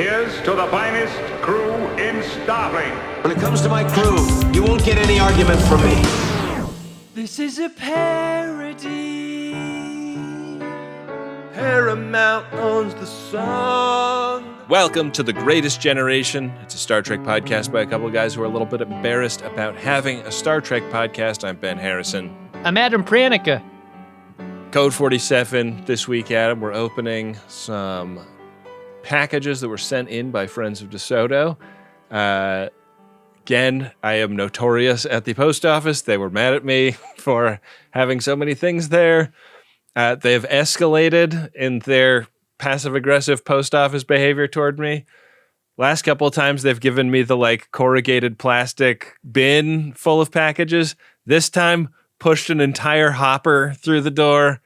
Here's to the finest crew in Starfleet. When it comes to my crew, you won't get any argument from me. This is a parody. Paramount owns the song. Welcome to The Greatest Generation. It's a Star Trek podcast by a couple of guys who are a little bit embarrassed about having a Star Trek podcast. I'm Ben Harrison. I'm Adam Pranica. Code 47 this week, Adam. We're opening some packages that were sent in by friends of DeSoto. Again, I am notorious at the post office. They were mad at me for having so many things there. They've escalated in their passive-aggressive post office behavior toward me. Last couple of times, they've given me the corrugated plastic bin full of packages. This time, pushed an entire hopper through the door.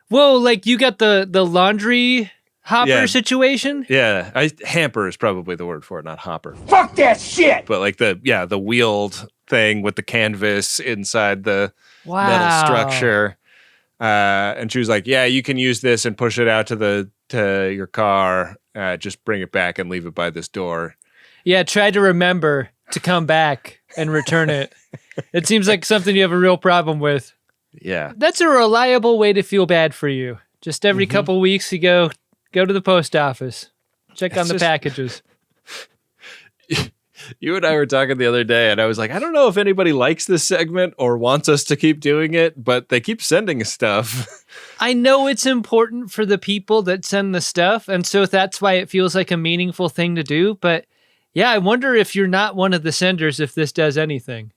Whoa, you got the laundry hopper situation? Yeah, hamper is probably the word for it, not hopper. Fuck that shit! But the wheeled thing with the canvas inside the metal structure. And she was like, yeah, you can use this and push it out to your car. Just bring it back and leave it by this door. Yeah, try to remember to come back and return it. It seems like something you have a real problem with. Yeah. That's a reliable way to feel bad for you. Just every couple weeks you go to the post office. Check on the packages. You and I were talking the other day, and I was like, I don't know if anybody likes this segment or wants us to keep doing it, but they keep sending us stuff. I know it's important for the people that send the stuff, and so that's why it feels like a meaningful thing to do. But yeah, I wonder if you're not one of the senders if this does anything.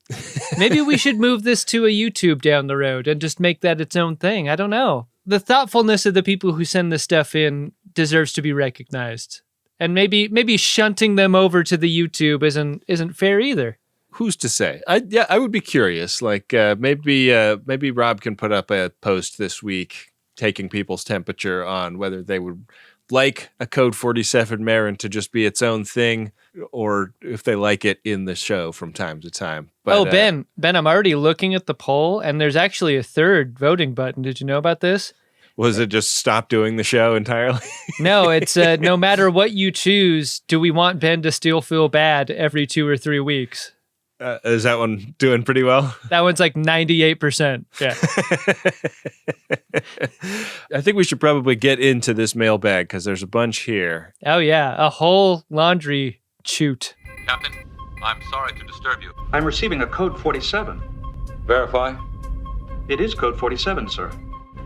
Maybe we should move this to a YouTube down the road and just make that its own thing. I don't know. The thoughtfulness of the people who send this stuff in deserves to be recognized. And maybe shunting them over to the YouTube isn't fair either. Who's to say? I would be curious. Maybe Rob can put up a post this week taking people's temperature on whether they would like a Code 47 Marin to just be its own thing, or if they like it in the show from time to time. But, Ben, I'm already looking at the poll, and there's actually a third voting button. Did you know about this? Was it just stop doing the show entirely? No, it's no matter what you choose, do we want Ben to still feel bad every 2 or 3 weeks? Is that one doing pretty well? That one's 98%. Yeah. I think we should probably get into this mailbag because there's a bunch here. Oh, yeah. A whole laundry chute. Captain, I'm sorry to disturb you. I'm receiving a code 47. Verify. It is code 47, sir.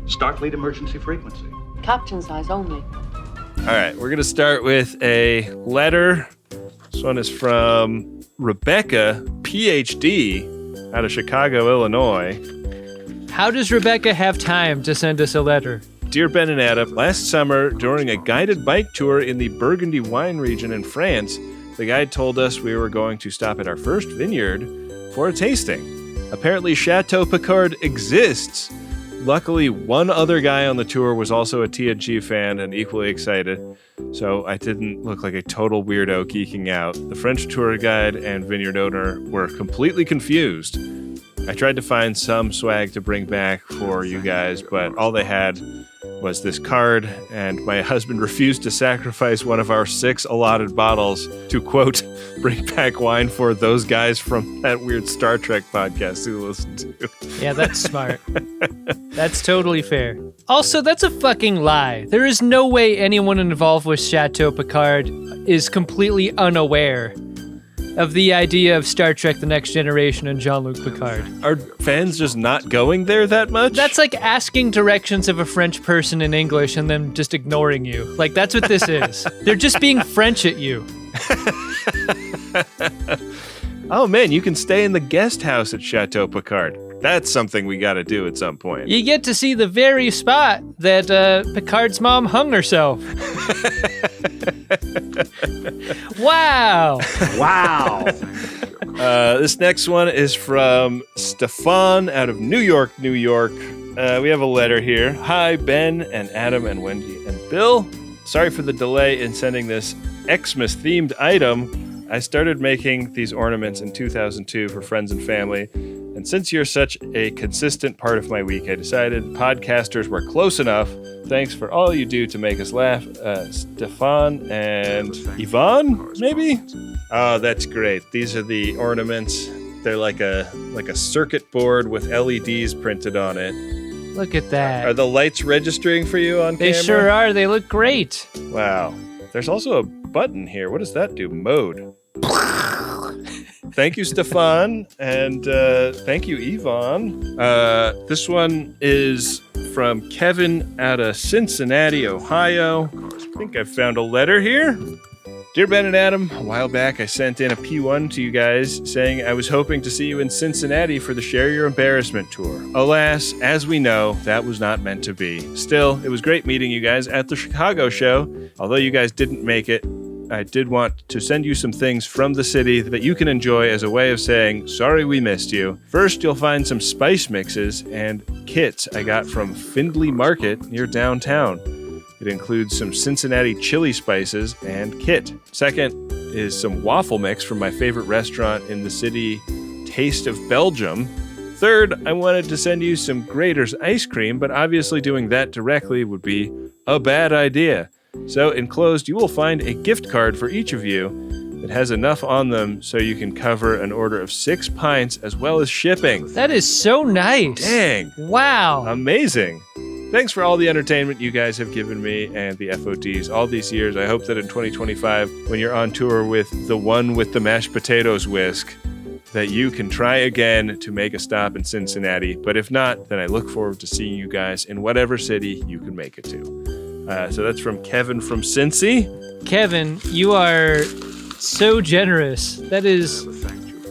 Starfleet emergency frequency. Captain's eyes only. All right, we're going to start with a letter. This one is from Rebecca, PhD, out of Chicago, Illinois. How does Rebecca have time to send us a letter? Dear Ben and Adam, last summer, during a guided bike tour in the Burgundy wine region in France, the guide told us we were going to stop at our first vineyard for a tasting. Apparently, Chateau Picard exists. Luckily, one other guy on the tour was also a TGG fan and equally excited, so I didn't look like a total weirdo geeking out. The French tour guide and vineyard owner were completely confused. I tried to find some swag to bring back for you guys, but all they had was this card, and my husband refused to sacrifice one of our 6 allotted bottles to, quote, bring back wine for those guys from that weird Star Trek podcast who listened to. Yeah, that's smart. That's totally fair. Also, that's a fucking lie. There is no way anyone involved with Chateau Picard is completely unaware of the idea of Star Trek The Next Generation and Jean-Luc Picard. Are fans just not going there that much? That's like asking directions of a French person in English and then just ignoring you. That's what this is. They're just being French at you. Oh man, you can stay in the guest house at Chateau Picard. That's something we gotta do at some point. You get to see the very spot that Picard's mom hung herself. Wow. Wow. This next one is from Stefan out of New York, New York. We have a letter here. Hi, Ben and Adam and Wendy and Bill. Sorry for the delay in sending this Xmas-themed item. I started making these ornaments in 2002 for friends and family, and And since you're such a consistent part of my week, I decided podcasters were close enough. Thanks for all you do to make us laugh. Stefan and Yvonne, maybe? Oh, that's great. These are the ornaments. They're like a circuit board with LEDs printed on it. Look at that. Are the lights registering for you on camera? They sure are. They look great. Wow. There's also a button here. What does that do? Mode. Thank you, Stefan, and thank you, Yvonne. This one is from Kevin out of Cincinnati, Ohio. I think I found a letter here. Dear Ben and Adam, a while back I sent in a P1 to you guys saying I was hoping to see you in Cincinnati for the Share Your Embarrassment tour. Alas, as we know, that was not meant to be. Still, it was great meeting you guys at the Chicago show. Although you guys didn't make it, I did want to send you some things from the city that you can enjoy as a way of saying, sorry we missed you. First, you'll find some spice mixes and kits I got from Findlay Market near downtown. It includes some Cincinnati chili spices and kit. Second is some waffle mix from my favorite restaurant in the city, Taste of Belgium. Third, I wanted to send you some Grater's ice cream, but obviously doing that directly would be a bad idea. So enclosed, you will find a gift card for each of you that has enough on them so you can cover an order of 6 pints as well as shipping. That is so nice. Dang. Wow. Amazing. Thanks for all the entertainment you guys have given me and the FODs all these years. I hope that in 2025, when you're on tour with the one with the mashed potatoes whisk, that you can try again to make a stop in Cincinnati. But if not, then I look forward to seeing you guys in whatever city you can make it to. So that's from Kevin from Cincy. Kevin, you are so generous. That is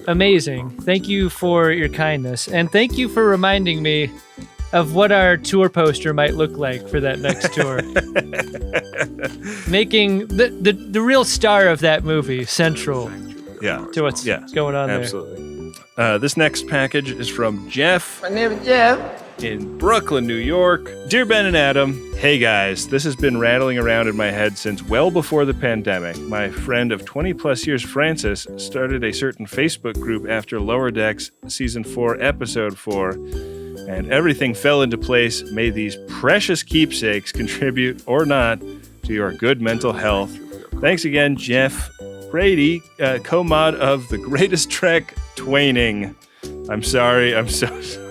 amazing. Thank you for your kindness. And thank you for reminding me of what our tour poster might look like for that next tour. Making the real star of that movie central to what's going on absolutely. This next package is from Jeff. My name is Jeff. In Brooklyn, New York. Dear Ben and Adam, hey guys, this has been rattling around in my head since well before the pandemic. My friend of 20 plus years, Francis, started a certain Facebook group after Lower Decks Season 4, Episode 4, and everything fell into place. May these precious keepsakes contribute or not to your good mental health. Thanks again, Jeff. Priddy, co-mod of The Greatest Trek, Twaining. I'm sorry, I'm so sorry.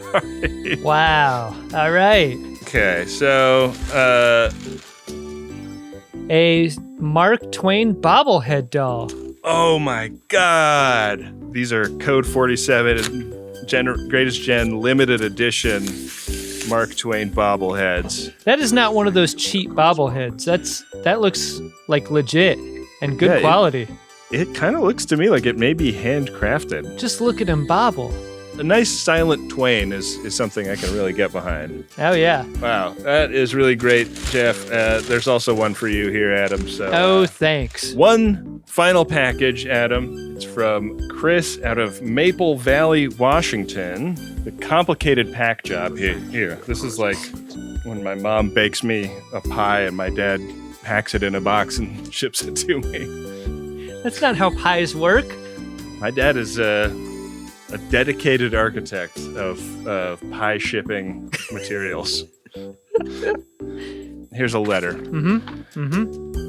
Wow. All right. Okay, so a Mark Twain bobblehead doll. Oh my God. These are Code 47 Greatest Gen limited edition Mark Twain bobbleheads. That is not one of those cheap bobbleheads. That looks like legit and good quality. It kind of looks to me like it may be handcrafted. Just look at him bobble. A nice silent Twain is something I can really get behind. Oh, yeah. Wow, that is really great, Jeff. There's also one for you here, Adam. So, thanks. One final package, Adam. It's from Chris out of Maple Valley, Washington. The complicated pack job here. This is like when my mom bakes me a pie and my dad packs it in a box and ships it to me. That's not how pies work. My dad is a dedicated architect of pie shipping materials. Here's a letter.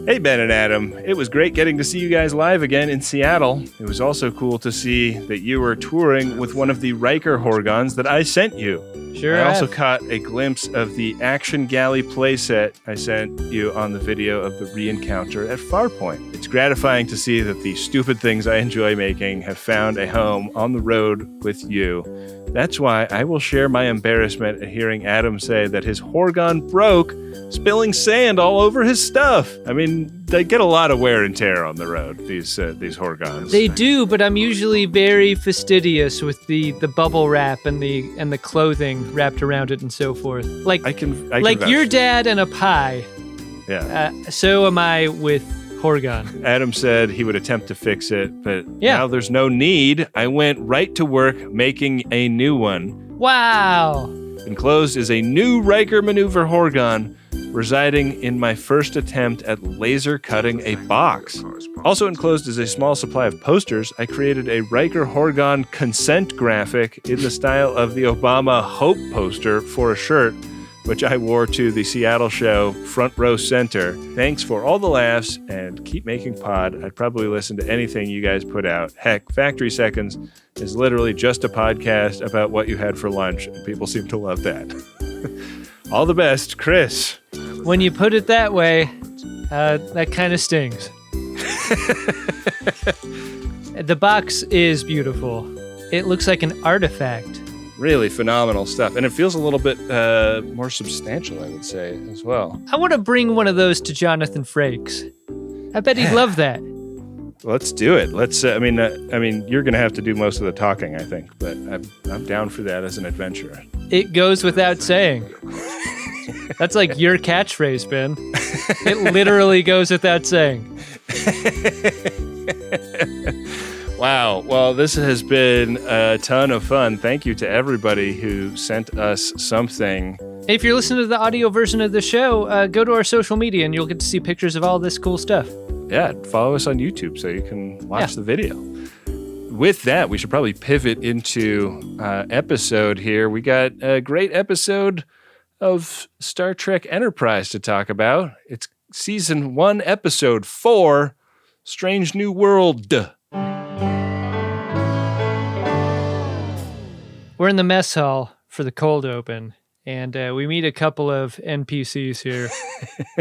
Hey, Ben and Adam. It was great getting to see you guys live again in Seattle. It was also cool to see that you were touring with one of the Riker Horgons that I sent you. Sure. I also caught a glimpse of the Action Galley playset I sent you on the video of the re-encounter at Farpoint. It's gratifying to see that the stupid things I enjoy making have found a home on the road with you. That's why I will share my embarrassment at hearing Adam say that his Horgon broke, spilling sand all over his stuff. I mean, they get a lot of wear and tear on the road, these Horgons. They do, but I'm usually very fastidious with the bubble wrap and the clothing wrapped around it and so forth. Like I can like vouch your for dad and a pie. Yeah. So am I with Horgon. Adam said he would attempt to fix it, but now there's no need. I went right to work making a new one. Wow. Enclosed is a new Riker Maneuver Horgon residing in my first attempt at laser cutting a box. Also enclosed is a small supply of posters. I created a Riker Horgon consent graphic in the style of the Obama Hope poster for a shirt, which I wore to the Seattle show front row center. Thanks for all the laughs and keep making pod. I'd probably listen to anything you guys put out. Heck, Factory Seconds is literally just a podcast about what you had for lunch, and people seem to love that. All the best, Chris. When you put it that way, that kind of stings. The box is beautiful. It looks like an artifact. Really phenomenal stuff. And it feels a little bit more substantial, I would say, as well. I want to bring one of those to Jonathan Frakes. I bet he'd love that. Let's do it. Let's. I mean, you're going to have to do most of the talking, I think, but I'm down for that as an adventurer. It goes without saying. That's like your catchphrase, Ben. It literally goes without saying. Wow. Well, this has been a ton of fun. Thank you to everybody who sent us something. If you're listening to the audio version of the show, go to our social media and you'll get to see pictures of all this cool stuff. Yeah, follow us on YouTube so you can watch the video. With that, we should probably pivot into episode here. We got a great episode of Star Trek Enterprise to talk about. It's season 1, episode 4, Strange New World. We're in the mess hall for the cold open, and we meet a couple of NPCs here.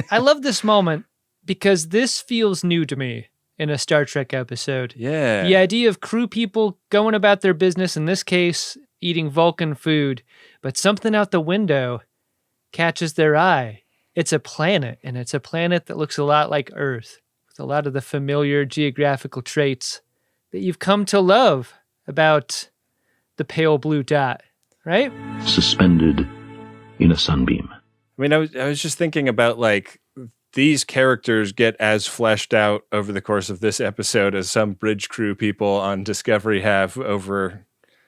I love this moment because this feels new to me in a Star Trek episode. Yeah. The idea of crew people going about their business, in this case, eating Vulcan food, but something out the window catches their eye. It's a planet, and it's a planet that looks a lot like Earth, with a lot of the familiar geographical traits that you've come to love about the pale blue dot, right? Suspended in a sunbeam. I mean, I was just thinking about, like, these characters get as fleshed out over the course of this episode as some bridge crew people on Discovery have over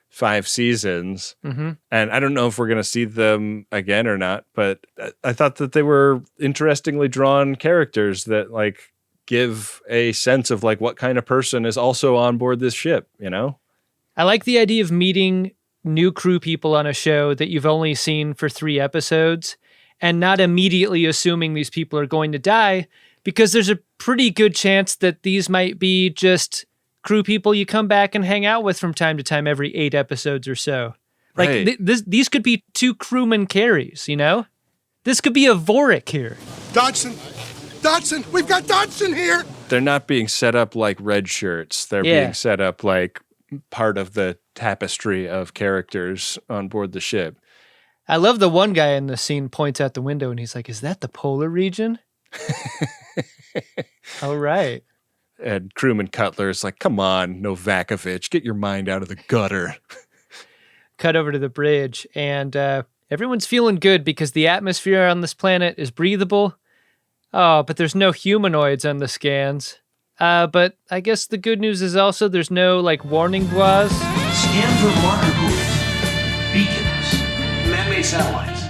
5 seasons. Mm-hmm. And I don't know if we're going to see them again or not, but I thought that they were interestingly drawn characters that, like, give a sense of, like, what kind of person is also on board this ship, you know? I like the idea of meeting new crew people on a show that you've only seen for 3 episodes and not immediately assuming these people are going to die, because there's a pretty good chance that these might be just crew people you come back and hang out with from time to time every 8 episodes or so. Like, Right. these could be 2 crewman carries, you know? This could be a Vorik here. Dodson! Dodson! We've got Dodson here! They're not being set up like red shirts. They're being set up like part of the tapestry of characters on board the ship. I love the one guy in the scene points out the window and he's like, is that the polar region? All right. And crewman Cutler is like, come on, Novakovich, get your mind out of the gutter. Cut over to the bridge, and everyone's feeling good because the atmosphere on this planet is breathable. Oh, but there's no humanoids on the scans. But I guess the good news is also there's no, like, warning blahs. Scan for marker pools, beacons, man-made satellites.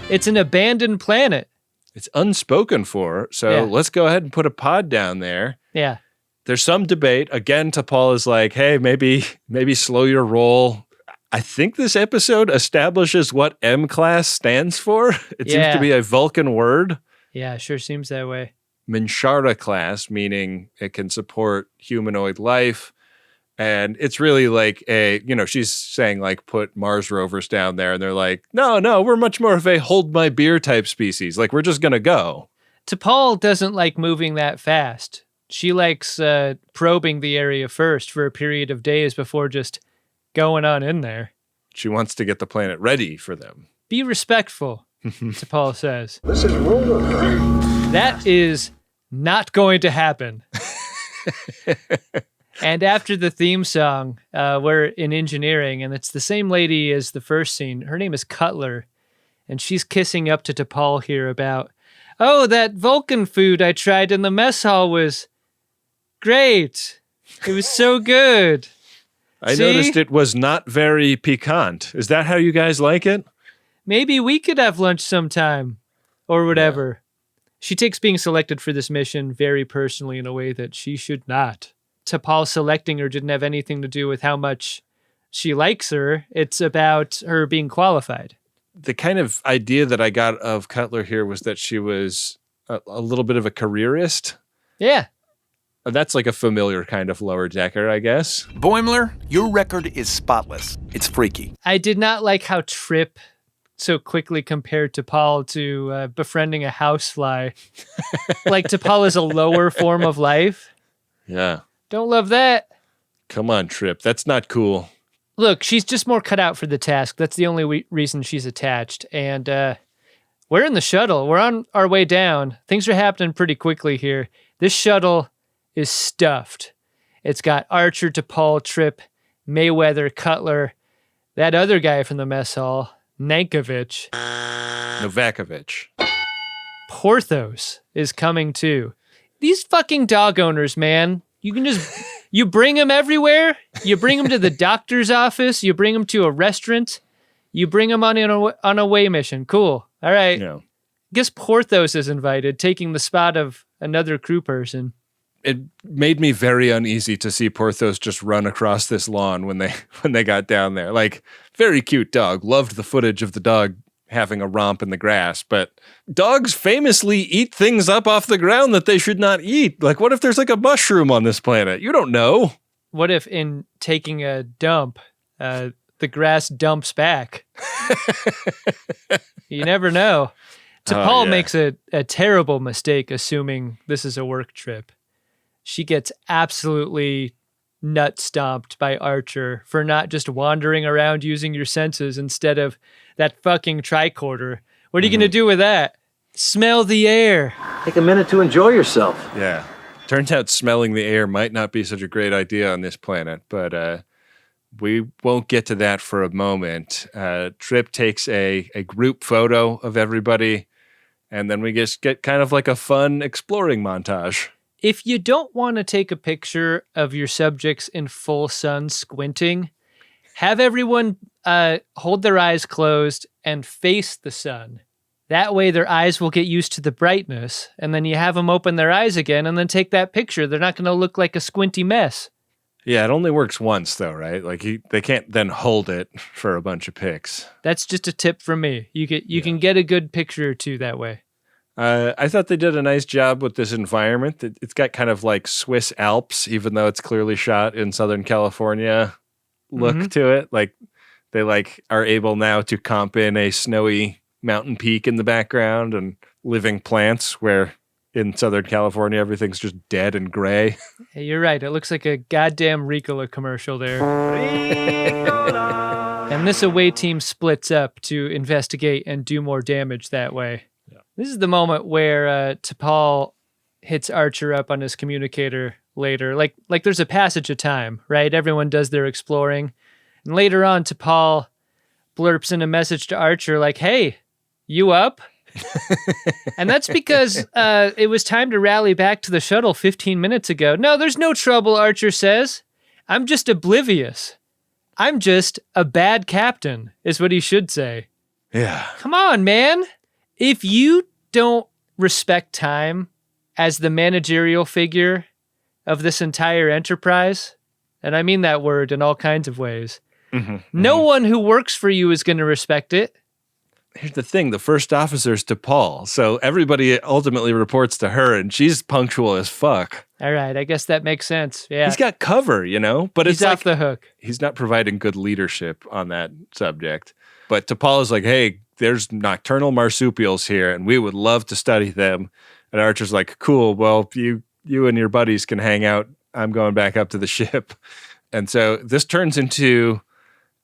It's an abandoned planet. It's unspoken for, so let's go ahead and put a pod down there. Yeah. There's some debate. Again, T'Pol is like, hey, maybe slow your roll. I think this episode establishes what M-class stands for. It seems to be a Vulcan word. Yeah, it sure seems that way. Minshara class, meaning it can support humanoid life. And it's really like she's saying, like, put Mars rovers down there. And they're like, no, we're much more of a hold my beer type species. Like, we're just going to go. T'Pol doesn't like moving that fast. She likes probing the area first for a period of days before just going on in there. She wants to get the planet ready for them. Be respectful, T'Pol says. This is ruler. That is not going to happen. And after the theme song, we're in engineering, and it's the same lady as the first scene. Her name is Cutler, and she's kissing up to T'Pol here about, oh, that Vulcan food I tried in the mess hall was great. It was so good. I noticed it was not very piquant. Is that how you guys like it? Maybe we could have lunch sometime. or whatever. She takes being selected for this mission very personally in a way that she should not. T'Pol selecting her didn't have anything to do with how much she likes her. It's about her being qualified. The kind of idea that I got of Cutler here was that she was a little bit of a careerist. Yeah. That's like a familiar kind of lower decker, I guess. Boimler, your record is spotless. It's freaky. I did not like how Trip so quickly compared T'Pol to befriending a housefly. Like T'Pol is a lower form of life. Yeah. Don't love that. Come on, Trip. That's not cool. Look, she's just more cut out for the task. That's the only reason she's attached. And we're in the shuttle. We're on our way down. Things are happening pretty quickly here. This shuttle is stuffed. It's got Archer, T'Pol, Trip, Mayweather, Cutler, that other guy from the mess hall, Novakovic. Porthos is coming too. These fucking dog owners, man. You can just, you bring them everywhere. You bring them to the doctor's office. You bring them to a restaurant. You bring them on a away mission. Cool. All right. Yeah. Guess Porthos is invited, taking the spot of another crew person. It made me very uneasy to see Porthos just run across this lawn when they got down there. Like, very cute dog. Loved the footage of the dog having a romp in the grass, but dogs famously eat things up off the ground that they should not eat. Like, what if there's like a mushroom on this planet? You don't know. What if in taking a dump, the grass dumps back? You never know. T'Pol makes a terrible mistake assuming this is a work trip. She gets absolutely nut stomped by Archer for not just wandering around using your senses instead of that fucking tricorder. What are you going to do with that? Smell the air. Take a minute to enjoy yourself. Yeah. Turns out smelling the air might not be such a great idea on this planet, but we won't get to that for a moment. Trip takes a group photo of everybody, and then we just get kind of like a fun exploring montage. If you don't want to take a picture of your subjects in full sun squinting, have everyone hold their eyes closed and face the sun. That way their eyes will get used to the brightness, and then you have them open their eyes again and then take that picture. They're not going to look like a squinty mess. Yeah, it only works once though, right? Like they can't then hold it for a bunch of pics. That's just a tip from me. You can get a good picture or two that way. I thought they did a nice job with this environment. It's got kind of like Swiss Alps, even though it's clearly shot in Southern California look to it. Like they are able now to comp in a snowy mountain peak in the background and living plants where in Southern California everything's just dead and gray. Hey, you're right. It looks like a goddamn Ricola commercial there. And this away team splits up to investigate and do more damage that way. This is the moment where T'Pol hits Archer up on his communicator later. Like there's a passage of time, right? Everyone does their exploring. And later on, T'Pol blurps in a message to Archer like, hey, you up? And that's because it was time to rally back to the shuttle 15 minutes ago. No, there's no trouble, Archer says. I'm just oblivious. I'm just a bad captain, is what he should say. Yeah. Come on, man. If you don't respect time as the managerial figure of this entire enterprise, and I mean that word in all kinds of ways, no one who works for you is going to respect it. Here's the thing. The first officer's T'Pol, so everybody ultimately reports to her, and she's punctual as fuck. All right, I guess that makes sense. Yeah, He's got cover, but he's off the hook. He's not providing good leadership on that subject. But T'Pol is like, hey, there's nocturnal marsupials here, and we would love to study them. And Archer's like, cool, well, you and your buddies can hang out. I'm going back up to the ship. And so this turns into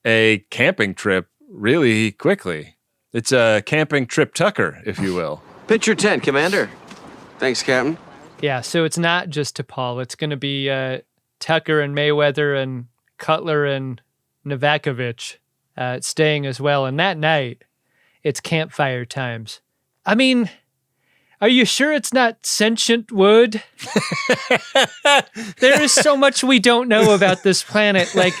a camping trip really quickly. It's a camping trip Tucker, if you will. Pitch your tent, Commander. Thanks, Captain. Yeah, so it's not just T'Pol. It's going to be Tucker and Mayweather and Cutler and Novakovic staying as well. And that night, it's campfire times. I mean, are you sure it's not sentient wood? There is so much we don't know about this planet. Like,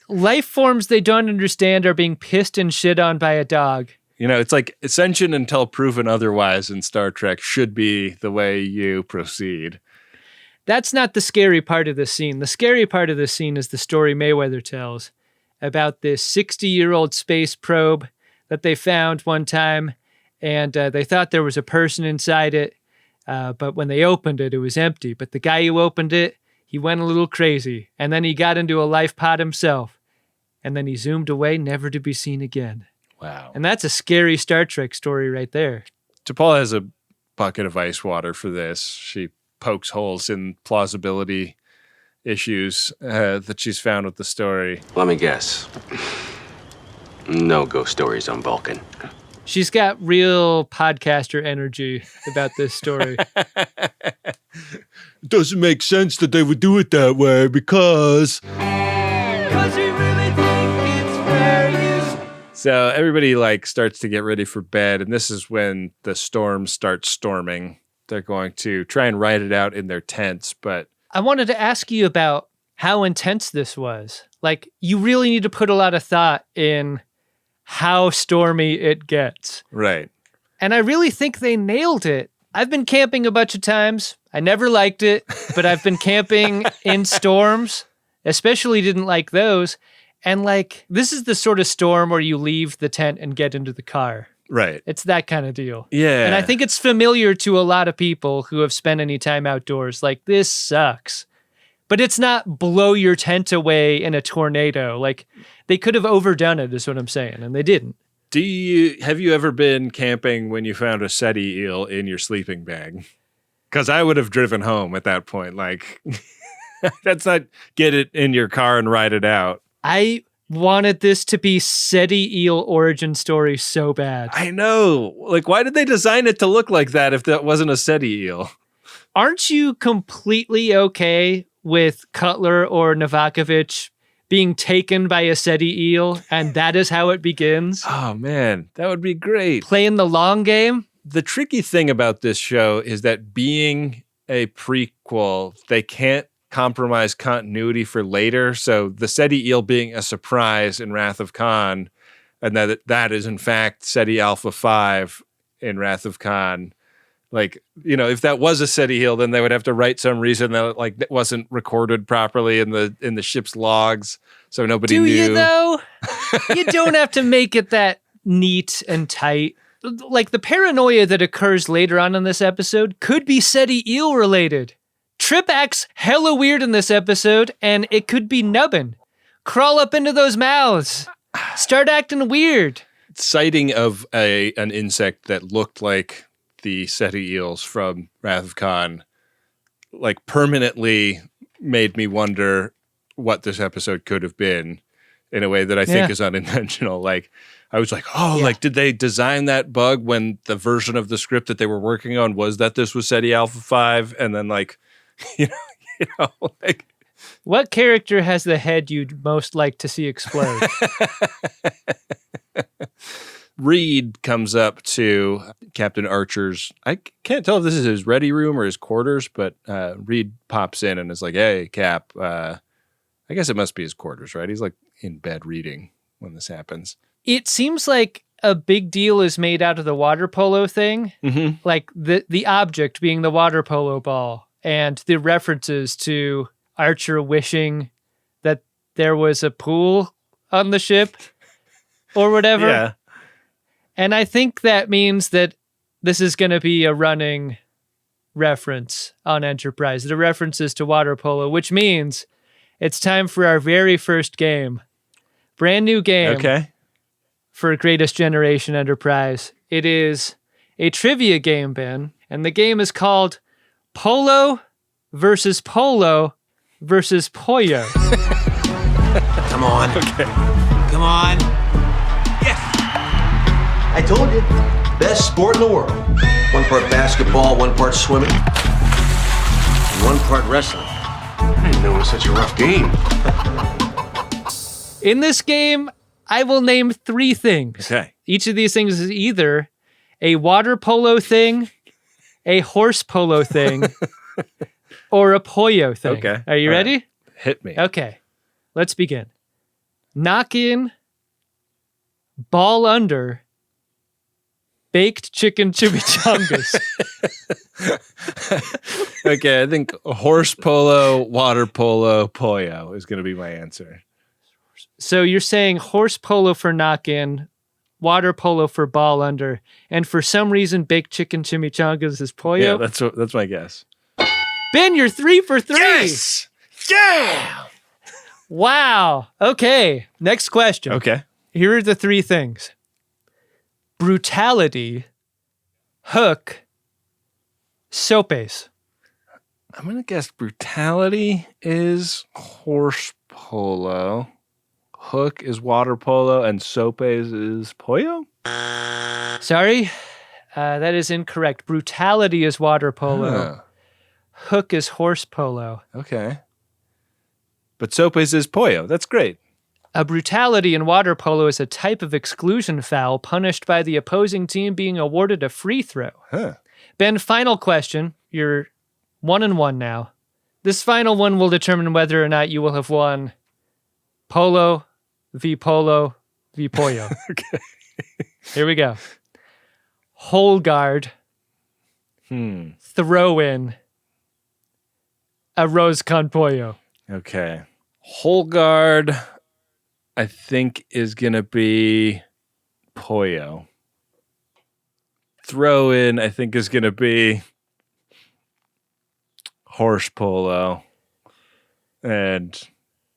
life forms they don't understand are being pissed and shit on by a dog. You know, it's like ascension until proven otherwise in Star Trek should be the way you proceed. That's not the scary part of this scene. The scary part of this scene is the story Mayweather tells about this 60-year-old space probe that they found one time, and they thought there was a person inside it, but when they opened it, it was empty. But the guy who opened it, he went a little crazy, and then he got into a life pod himself, and then he zoomed away, never to be seen again. Wow. And that's a scary Star Trek story right there. T'Pol has a bucket of ice water for this. She pokes holes in plausibility issues that she's found with the story. Let me guess. No ghost stories on Vulcan. She's got real podcaster energy about this story. It doesn't make sense that they would do it that way because we really think it's fair use. So everybody starts to get ready for bed, and this is when the storm starts storming. They're going to try and ride it out in their tents, but I wanted to ask you about how intense this was. You really need to put a lot of thought in how stormy it gets. Right. And I really think they nailed it. I've been camping a bunch of times. I never liked it, but I've been camping in storms, especially didn't like those. And this is the sort of storm where you leave the tent and get into the car. Right. It's that kind of deal. Yeah. And I think it's familiar to a lot of people who have spent any time outdoors. This sucks. But it's not blow your tent away in a tornado. They could have overdone it, is what I'm saying, and they didn't. Have you ever been camping when you found a SETI eel in your sleeping bag? Because I would have driven home at that point. That's not get it in your car and ride it out. I wanted this to be SETI eel origin story so bad. I know. Why did they design it to look like that if that wasn't a SETI eel? Aren't you completely okay with Cutler or Novakovic being taken by a SETI eel, and that is how it begins? Oh, man, that would be great. Playing the long game? The tricky thing about this show is that being a prequel, they can't compromise continuity for later. So the SETI eel being a surprise in Wrath of Khan, and that is in fact SETI Alpha 5 in Wrath of Khan. If that was a SETI eel, then they would have to write some reason that it wasn't recorded properly in the ship's logs, so nobody knew. Do you though? You don't have to make it that neat and tight. The paranoia that occurs later on in this episode could be SETI eel related. Trip acts hella weird in this episode, and it could be nubbin. Crawl up into those mouths. Start acting weird. Sighting of an insect that looked like the SETI eels from Wrath of Khan, permanently made me wonder what this episode could have been in a way that I think is unintentional. I was did they design that bug when the version of the script that they were working on was that this was SETI Alpha 5? And then what character has the head you'd most like to see explode? Reed comes up to Captain Archer's, I can't tell if this is his ready room or his quarters, but Reed pops in and is like, hey, Cap, I guess it must be his quarters, right? He's in bed reading when this happens. It seems like a big deal is made out of the water polo thing. Mm-hmm. The object being the water polo ball and the references to Archer wishing that there was a pool on the ship or whatever. Yeah. And I think that means that this is going to be a running reference on Enterprise. The references to water polo, which means it's time for our very first game. Brand new game. Okay. For Greatest Generation Enterprise. It is a trivia game, Ben, and the game is called Polo versus Pollo versus Pollo. Come on. Okay. Come on. I told you, best sport in the world. One part basketball, one part swimming, and one part wrestling. I didn't know it was such a rough game. In this game, I will name 3 things. Okay. Each of these things is either a water polo thing, a horse polo thing, or a pollo thing. Okay. Are you ready? Right. Hit me. Okay. Let's begin. Knock in, ball under, baked chicken chimichangas. Okay, I think horse polo, water polo, pollo is going to be my answer. So you're saying horse polo for knock-in, water polo for ball under, and for some reason baked chicken chimichangas is pollo? Yeah, that's my guess. Ben, you're 3 for 3. Yes! Yeah! Wow. Okay, next question. Okay. Here are the 3 things. Brutality, hook, sopes. I'm going to guess brutality is horse polo, hook is water polo, and sopes is pollo? Sorry, that is incorrect. Brutality is water polo. Huh. Hook is horse polo. Okay. But sopes is pollo. That's great. A brutality in water polo is a type of exclusion foul punished by the opposing team being awarded a free throw. Huh. Ben, final question. You're 1-1 now. This final one will determine whether or not you will have won Polo v. Pollo v. Pollo. Okay. Here we go. Hole guard. Throw in. Arroz con pollo. Okay. Hole guard, I think, is going to be pollo. Throw in, I think, is going to be horse polo. And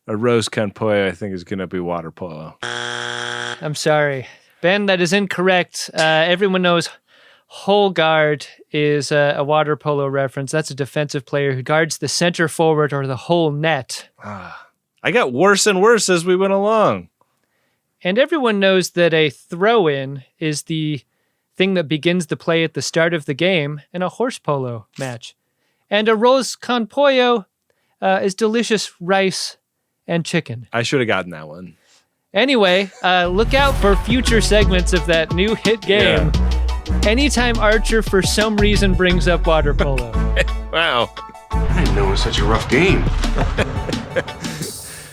arroz con pollo, I think, is going to be water polo. I'm sorry. Ben, that is incorrect. Everyone knows hole guard is a water polo reference. That's a defensive player who guards the center forward or the whole net. I got worse and worse as we went along. And everyone knows that a throw-in is the thing that begins the play at the start of the game in a horse polo match. And arroz con pollo is delicious rice and chicken. I should have gotten that one. Anyway, look out for future segments of that new hit game. Yeah. Anytime Archer for some reason brings up water polo. Wow. I didn't know it was such a rough game.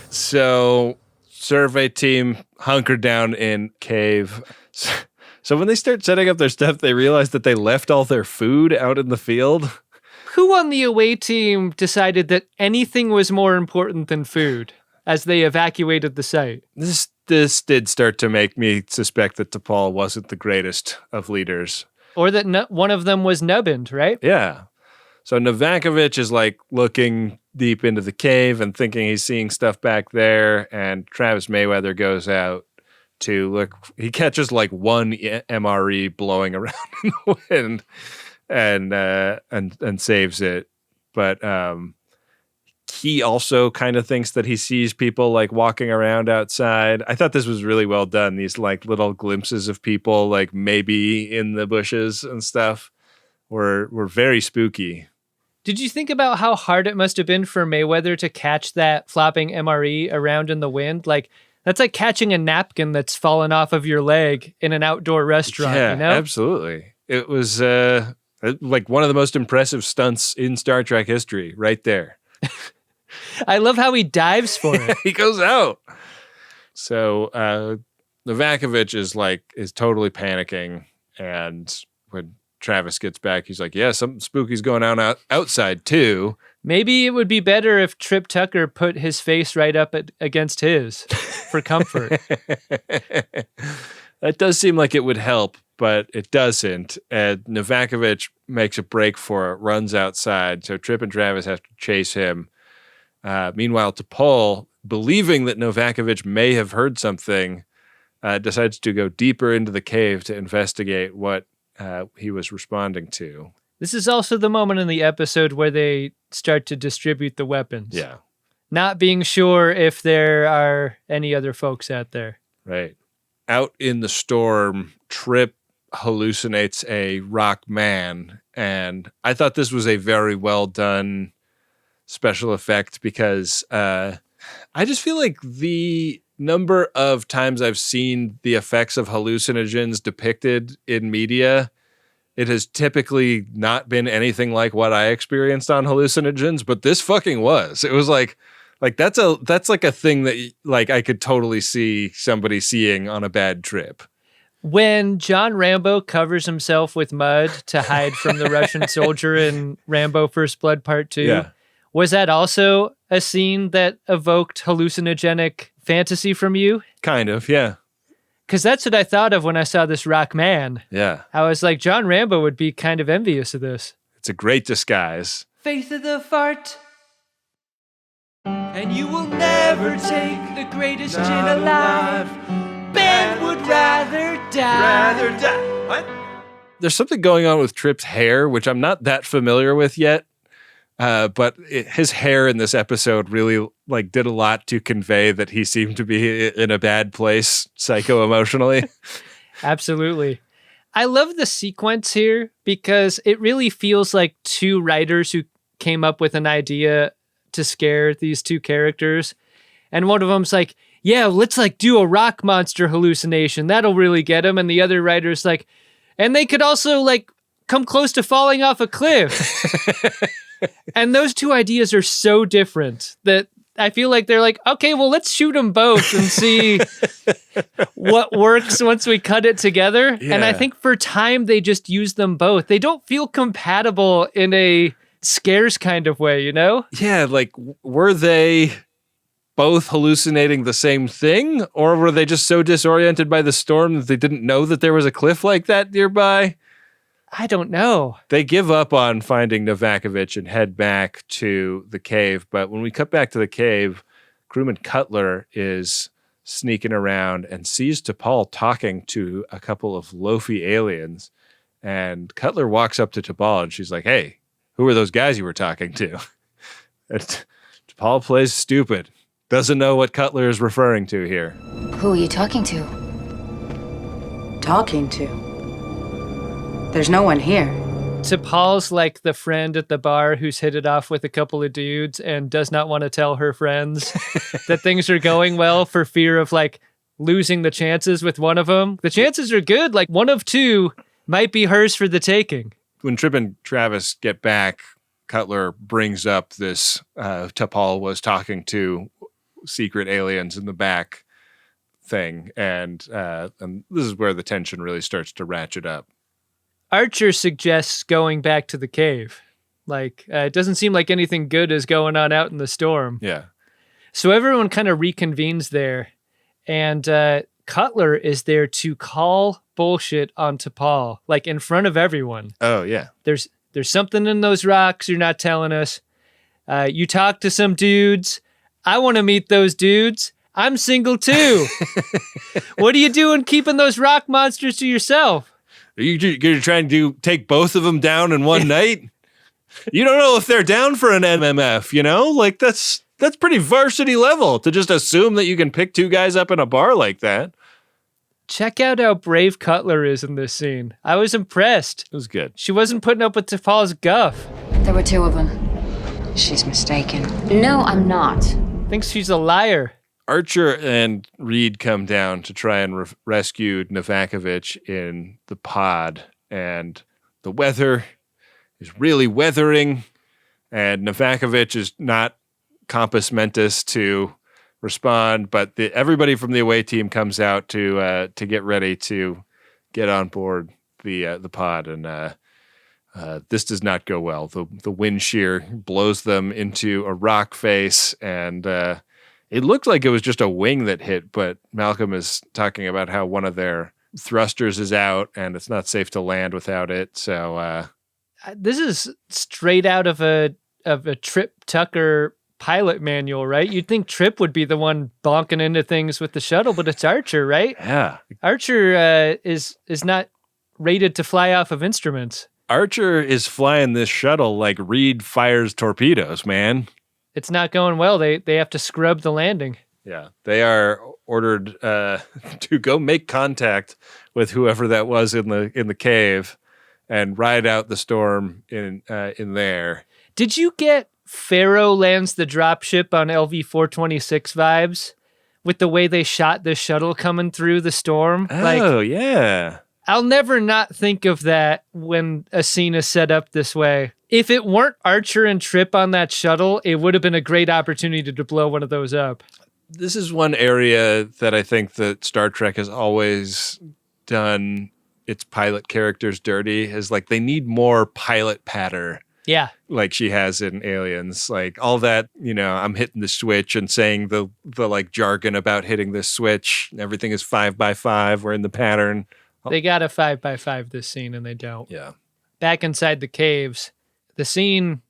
So, survey team hunkered down in cave. So when they start setting up their stuff, they realize that they left all their food out in the field. Who on the away team decided that anything was more important than food as they evacuated the site? This did start to make me suspect that DePaul wasn't the greatest of leaders. Or that one of them was nubbined, right? Yeah. So Novakovic is like looking deep into the cave and thinking he's seeing stuff back there. And Travis Mayweather goes out to look. He catches like one MRE blowing around in the wind and saves it. But he also kind of thinks that he sees people like walking around outside. I thought this was really well done. These like little glimpses of people like maybe in the bushes and stuff were very spooky. Did you think about how hard it must have been for Mayweather to catch that flopping MRE around in the wind? Like, that's like catching a napkin that's fallen off of your leg in an outdoor restaurant, Yeah, you know? absolutely. It was like one of the most impressive stunts in Star Trek history right there. I love how he dives for it. He goes out. So Novakovic is totally panicking, and when Travis gets back, he's like, yeah, something spooky's going on outside too. Maybe it would be better if Trip Tucker put his face right up against his for comfort. That does seem like it would help, but it doesn't. And Novakovic makes a break for it, runs outside, so Trip and Travis have to chase him. Meanwhile, T'Pol, believing that Novakovic may have heard something, decides to go deeper into the cave to investigate what he was responding to. This is also the moment in the episode where they start to distribute the weapons. Yeah. Not being sure if there are any other folks out there. Right. Out in the storm, Trip hallucinates a rock man, and I thought this was a very well done special effect because I just feel like the number of times I've seen the effects of hallucinogens depicted in media, it has typically not been anything like what I experienced on hallucinogens, but this fucking was. It was like that's like a thing that like I could totally see somebody seeing on a bad trip. When John Rambo covers himself with mud to hide from the Russian soldier in Rambo First Blood Part 2, Yeah. was that also a scene that evoked hallucinogenic fantasy from you? Kind of, yeah. Because that's what I thought of when I saw this rock man. Yeah. I was like, John Rambo would be kind of envious of this. It's a great disguise. Faith of the fart. And you will never take the greatest gin alive. Ben would rather die. What? There's something going on with Trip's hair, which I'm not that familiar with yet. But his hair in this episode really did a lot to convey that he seemed to be in a bad place psycho-emotionally. Absolutely. I love the sequence here because it really feels like two writers who came up with an idea to scare these two characters. And one of them's like, yeah, let's do a rock monster hallucination. That'll really get him. And the other writer's like, and they could also come close to falling off a cliff. And those two ideas are so different that I feel like they're like, okay, well, let's shoot them both and see what works once we cut it together. Yeah. And I think for time, they just use them both. They don't feel compatible in a scares kind of way, you know? Yeah, were they both hallucinating the same thing? Or were they just so disoriented by the storm that they didn't know that there was a cliff like that nearby? I don't know. They give up on finding Novakovich and head back to the cave. But when we cut back to the cave, crewman Cutler is sneaking around and sees T'Pol talking to a couple of loafy aliens. And Cutler walks up to T'Pol and she's like, hey, who are those guys you were talking to? And T'Pol plays stupid. Doesn't know what Cutler is referring to here. Who are you talking to? Talking to? There's no one here. T'Pol's like the friend at the bar who's hit it off with a couple of dudes and does not want to tell her friends that things are going well for fear of losing the chances with one of them. The chances are good. One of two might be hers for the taking. When Trip and Travis get back, Cutler brings up this T'Pol was talking to secret aliens in the back thing. And this is where the tension really starts to ratchet up. Archer suggests going back to the cave. It doesn't seem like anything good is going on out in the storm. Yeah. So everyone kind of reconvenes there. And Cutler is there to call bullshit on T'Pol, in front of everyone. Oh, yeah. There's something in those rocks you're not telling us. You talk to some dudes. I want to meet those dudes. I'm single too. What are you doing keeping those rock monsters to yourself? Are you trying to take both of them down in one night? You don't know if they're down for an MMF, you know? That's pretty varsity level to just assume that you can pick two guys up in a bar like that. Check out how brave Cutler is in this scene. I was impressed. It was good. She wasn't putting up with T'Pol's guff. There were two of them. She's mistaken. No, I'm not. Thinks she's a liar. Archer and Reed come down to try and rescue Novakovich in the pod, and the weather is really weathering, and Novakovich is not compos mentis to respond, but everybody from the away team comes out to get ready to get on board the pod, and this does not go well. The wind shear blows them into a rock face, and it looked like it was just a wing that hit, but Malcolm is talking about how one of their thrusters is out and it's not safe to land without it. So this is straight out of a Trip Tucker pilot manual, right? You'd think Trip would be the one bonking into things with the shuttle, but it's Archer, right? Yeah. Archer is not rated to fly off of instruments. Archer is flying this shuttle like Reed fires torpedoes, man. It's not going well. They have to scrub the landing. Yeah, they are ordered to go make contact with whoever that was in the cave and ride out the storm in there. Did you get Pharaoh lands the dropship on LV-426 vibes with the way they shot this shuttle coming through the storm? Oh, yeah. I'll never not think of that when a scene is set up this way. If it weren't Archer and Trip on that shuttle, it would have been a great opportunity to blow one of those up. This is one area that I think that Star Trek has always done its pilot characters dirty is like they need more pilot patter. Yeah. Like she has in Aliens, like all that, I'm hitting the switch and saying the like jargon about hitting this switch. Everything is 5x5. We're in the pattern. They got a 5x5 this scene and they don't. Yeah. Back inside the caves, the scene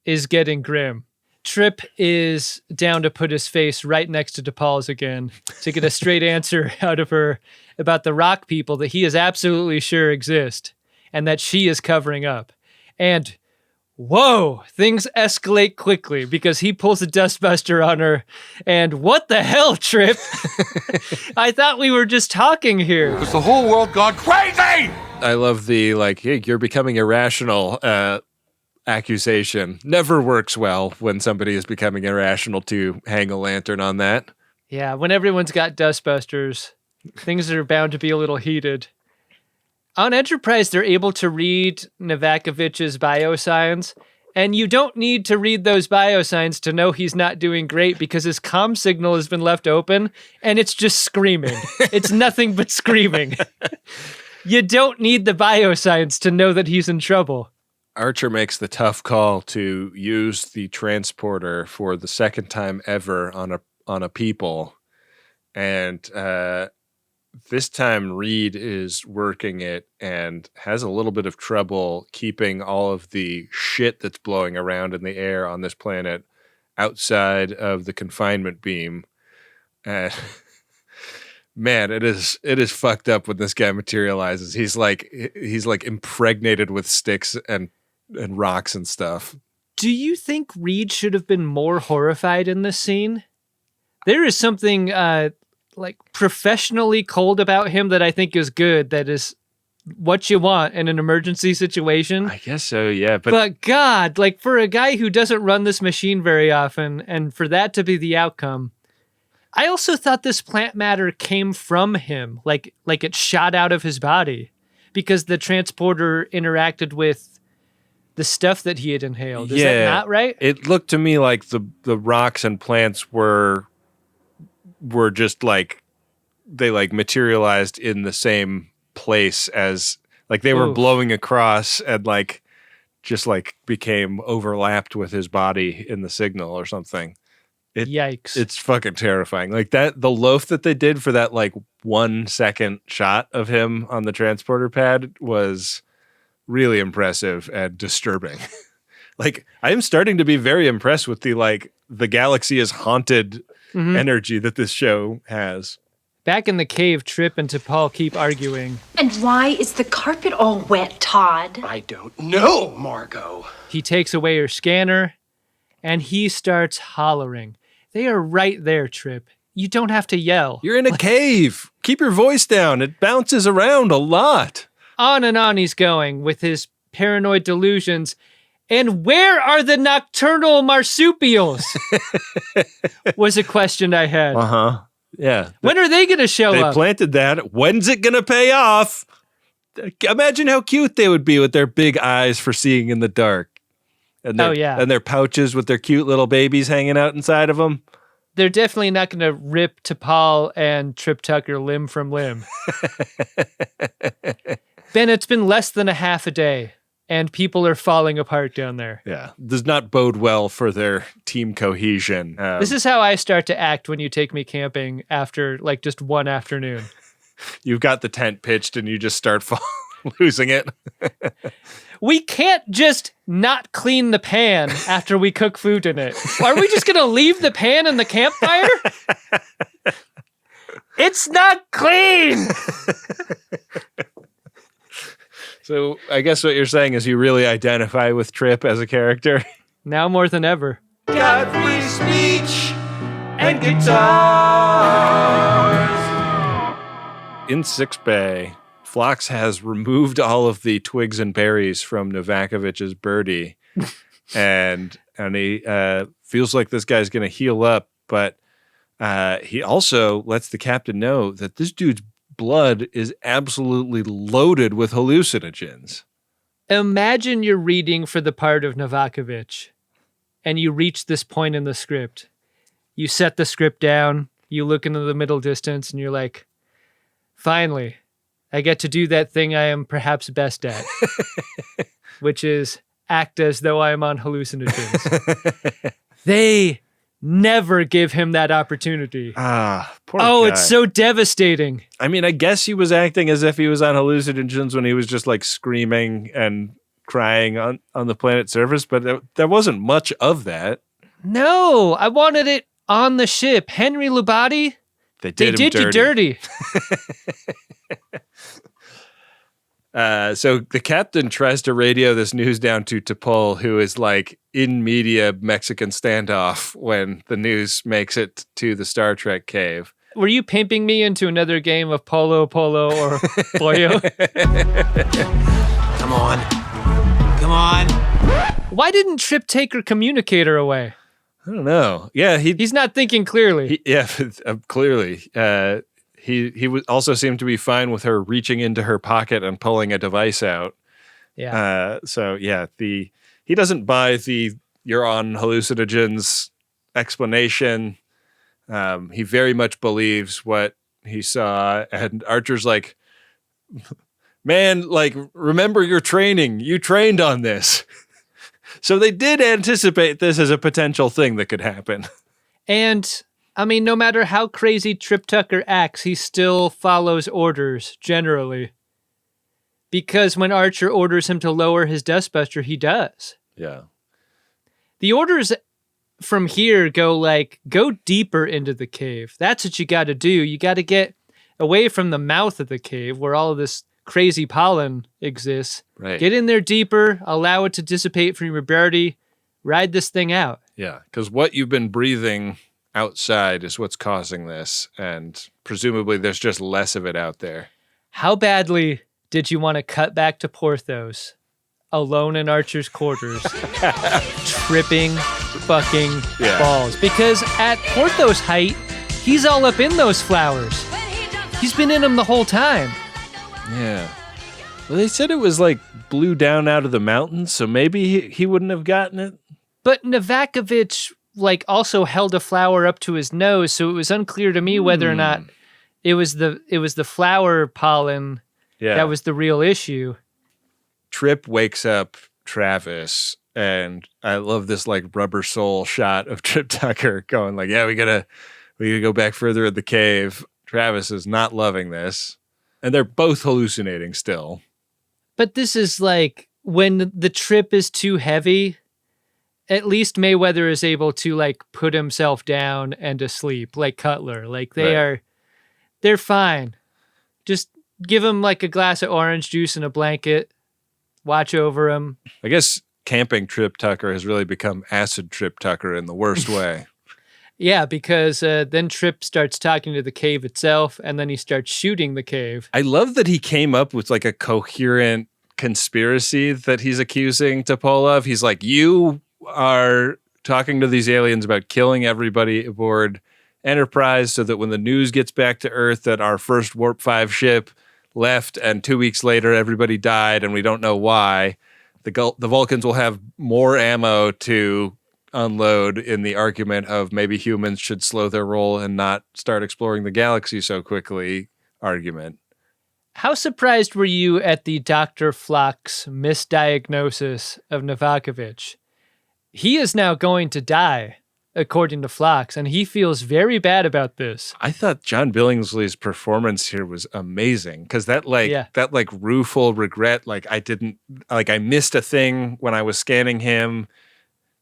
is getting grim. Trip is down to put his face right next to DePaul's again to get a straight answer out of her about the rock people that he is absolutely sure exist and that she is covering up. And whoa, things escalate quickly because he pulls a dustbuster on her. And what the hell, Trip? I thought we were just talking here. Has the whole world gone crazy? I love the like, hey, you're becoming irrational accusation. Never works well when somebody is becoming irrational to hang a lantern on that. Yeah, when everyone's got dustbusters, things are bound to be a little heated. On Enterprise, they're able to read Novakovich's biosigns, and you don't need to read those biosigns to know he's not doing great because his comm signal has been left open, and it's just screaming. It's nothing but screaming. You don't need the biosigns to know that he's in trouble. Archer makes the tough call to use the transporter for the second time ever on a people, and this time Reed is working it and has a little bit of trouble keeping all of the shit that's blowing around in the air on this planet outside of the confinement beam. Man, it is fucked up when this guy materializes. He's like impregnated with sticks and rocks and stuff. Do you think Reed should have been more horrified in this scene? There is something like professionally cold about him that I think is good. That is what you want in an emergency situation. I guess so, yeah. But God, like for a guy who doesn't run this machine very often, and for that to be the outcome, I also thought this plant matter came from him, like it shot out of his body because the transporter interacted with the stuff that he had inhaled. Is that not right? It looked to me like the rocks and plants were just like they like materialized in the same place as like they were blowing across and like just like became overlapped with his body in the signal or something. Yikes. It's fucking terrifying. Like that, the loaf that they did for that like 1 second shot of him on the transporter pad was really impressive and disturbing. Like I am starting to be very impressed with the galaxy is haunted energy that this show has. Back in the cave, Trip and T'Pol keep arguing. And why is the carpet all wet, Todd? I don't know, Margot. He takes away her scanner, and he starts hollering. They are right there, Trip. You don't have to yell. You're in a cave. Keep your voice down. It bounces around a lot. On and on he's going with his paranoid delusions. And where are the nocturnal marsupials? Was a question I had. Uh-huh. Yeah. When are they going to show up? They planted that. When's it going to pay off? Imagine how cute they would be with their big eyes for seeing in the dark. And and their pouches with their cute little babies hanging out inside of them. They're definitely not going to rip T'Pol and Trip Tucker limb from limb. Ben, it's been less than a half a day, and people are falling apart down there. Yeah, does not bode well for their team cohesion. This is how I start to act when you take me camping after like just one afternoon. You've got the tent pitched and you just start losing it. We can't just not clean the pan after we cook food in it. Are we just going to leave the pan in the campfire? It's not clean! So I guess what you're saying is you really identify with Trip as a character? Now more than ever. Got free speech and guitars. In sickbay, Phlox has removed all of the twigs and berries from Novakovich's birdie, and he feels like this guy's going to heal up, but he also lets the captain know that this dude's blood is absolutely loaded with hallucinogens. Imagine you're reading for the part of Novakovich, and you reach this point in the script. You set the script down, you look into the middle distance, and you're like, finally, I get to do that thing I am perhaps best at, which is act as though I am on hallucinogens. They never give him that opportunity. Poor Oh, guy. it's so devastating. I mean, I guess he was acting as if he was on hallucinogens when he was just like screaming and crying on the planet's surface, but there wasn't much of that. No, I wanted it on the ship. Henry Lubati, They they did you dirty. So the captain tries to radio this news down to T'Pol, who is like in media Mexican standoff when the news makes it to the Star Trek cave. Were you pimping me into another game of Polo, or Boyo? Come on. Come on. Why didn't Trip take her communicator away? I don't know. Yeah, he's not thinking clearly. Clearly. He also seemed to be fine with her reaching into her pocket and pulling a device out. Yeah. He doesn't buy the "you're on hallucinogens" explanation. He very much believes what he saw, and Archer's like, "Man, like, remember your training. You trained on this." So they did anticipate this as a potential thing that could happen. And I mean, no matter how crazy Trip Tucker acts, he still follows orders, generally. Because when Archer orders him to lower his dustbuster, he does. Yeah. The orders from here go deeper into the cave. That's what you got to do. You got to get away from the mouth of the cave where all of this crazy pollen exists. Right. Get in there deeper, allow it to dissipate from your body, ride this thing out. Yeah, because what you've been breathing outside is what's causing this, and presumably there's just less of it out there. How badly did you want to cut back to Porthos, alone in Archer's quarters, tripping fucking balls? Because at Porthos' height, he's all up in those flowers. He's been in them the whole time. Yeah. Well, they said it was like blew down out of the mountains, so maybe he wouldn't have gotten it. But Novakovich also held a flower up to his nose, so it was unclear to me whether or not it was the flower pollen that was the real issue. Trip wakes up Travis, and I love this like rubber sole shot of Trip Tucker going like, "Yeah, we gotta go back further in the cave." Travis is not loving this, and they're both hallucinating still. But this is like when the trip is too heavy. At least Mayweather is able to like put himself down and to sleep like Cutler. Like they're fine. Just give him like a glass of orange juice and a blanket. Watch over him. I guess camping Trip Tucker has really become acid Trip Tucker in the worst way. Yeah, because then Trip starts talking to the cave itself, and then he starts shooting the cave. I love that he came up with like a coherent conspiracy that he's accusing T'Pol of. He's like, you are talking to these aliens about killing everybody aboard Enterprise so that when the news gets back to Earth that our first Warp 5 ship left and 2 weeks later everybody died and we don't know why, the Vulcans will have more ammo to unload in the argument of maybe humans should slow their roll and not start exploring the galaxy so quickly argument. How surprised were you at the Dr. Phlox misdiagnosis of Novakovich? He is now going to die, according to Phlox, and he feels very bad about this. I thought John Billingsley's performance here was amazing because that rueful regret, I missed a thing when I was scanning him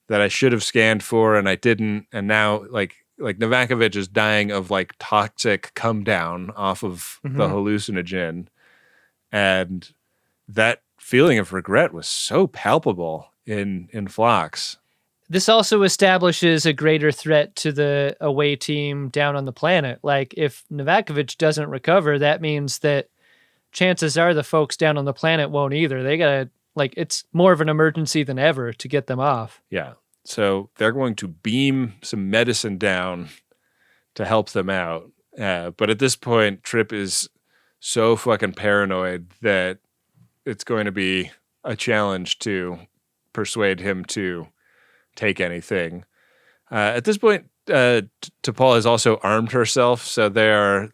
that I should have scanned for and I didn't, and now like Novakovich is dying of like toxic come down off of the hallucinogen, and that feeling of regret was so palpable in Phlox. This also establishes a greater threat to the away team down on the planet. Like, if Novakovich doesn't recover, that means that chances are the folks down on the planet won't either. They gotta, it's more of an emergency than ever to get them off. Yeah. So they're going to beam some medicine down to help them out. But at this point, Trip is so fucking paranoid that it's going to be a challenge to persuade him to take anything. At this point, T'Pol has also armed herself, so they are,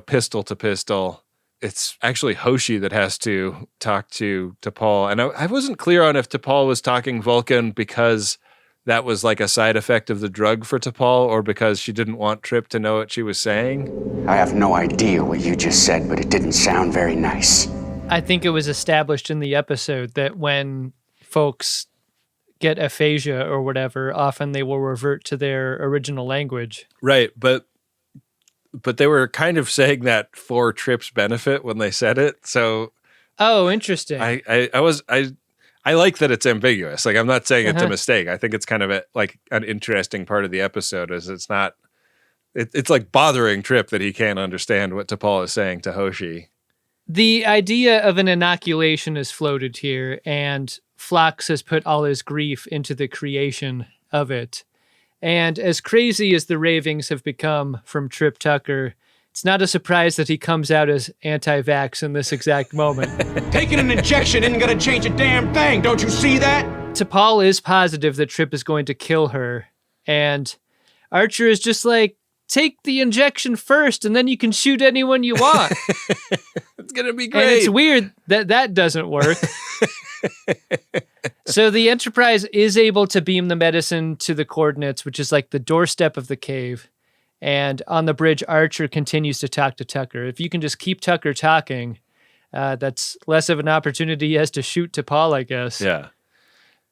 pistol to pistol it's actually Hoshi that has to talk to T'Pol. And I wasn't clear on if T'Pol was talking Vulcan because that was like a side effect of the drug for T'Pol, or because she didn't want Trip to know what she was saying. I have no idea what you just said, but it didn't sound very nice. I think it was established in the episode that when folks get aphasia or whatever, often they will revert to their original language. Right, but they were kind of saying that for Trip's benefit when they said it. So, oh, interesting. I like that it's ambiguous. Like, I'm not saying it's a mistake. I think it's kind of an interesting part of the episode is it's not. It's like bothering Trip that he can't understand what T'Pol is saying to Hoshi. The idea of an inoculation is floated here, and Phlox has put all his grief into the creation of it. And as crazy as the ravings have become from Trip Tucker, it's not a surprise that he comes out as anti-vax in this exact moment. Taking an injection isn't going to change a damn thing. Don't you see that? T'Pol is positive that Trip is going to kill her. And Archer is just like, take the injection first and then you can shoot anyone you want. It's going to be great. And it's weird that that doesn't work. So the Enterprise is able to beam the medicine to the coordinates, which is like the doorstep of the cave. And on the bridge, Archer continues to talk to Tucker. If you can just keep Tucker talking, that's less of an opportunity he has to shoot T'Pol, I guess. Yeah.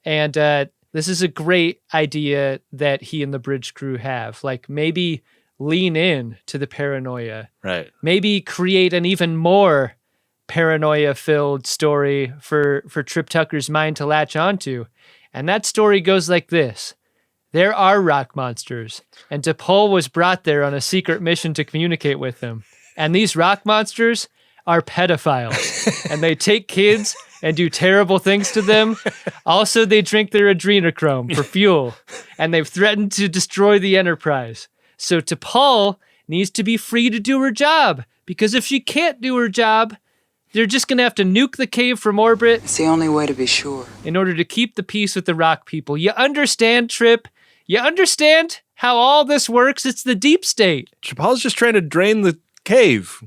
And this is a great idea that he and the bridge crew have. Like, maybe lean in to the paranoia. Right. Maybe create an even more paranoia-filled story for Trip Tucker's mind to latch onto. And that story goes like this. There are rock monsters, and T'Pol was brought there on a secret mission to communicate with them. And these rock monsters are pedophiles, and they take kids and do terrible things to them. Also, they drink their adrenochrome for fuel, and they've threatened to destroy the Enterprise. So T'Pol needs to be free to do her job, because if she can't do her job, they're just going to have to nuke the cave from orbit. It's the only way to be sure. In order to keep the peace with the rock people. You understand, Trip? You understand how all this works? It's the deep state. T'Pol's just trying to drain the cave.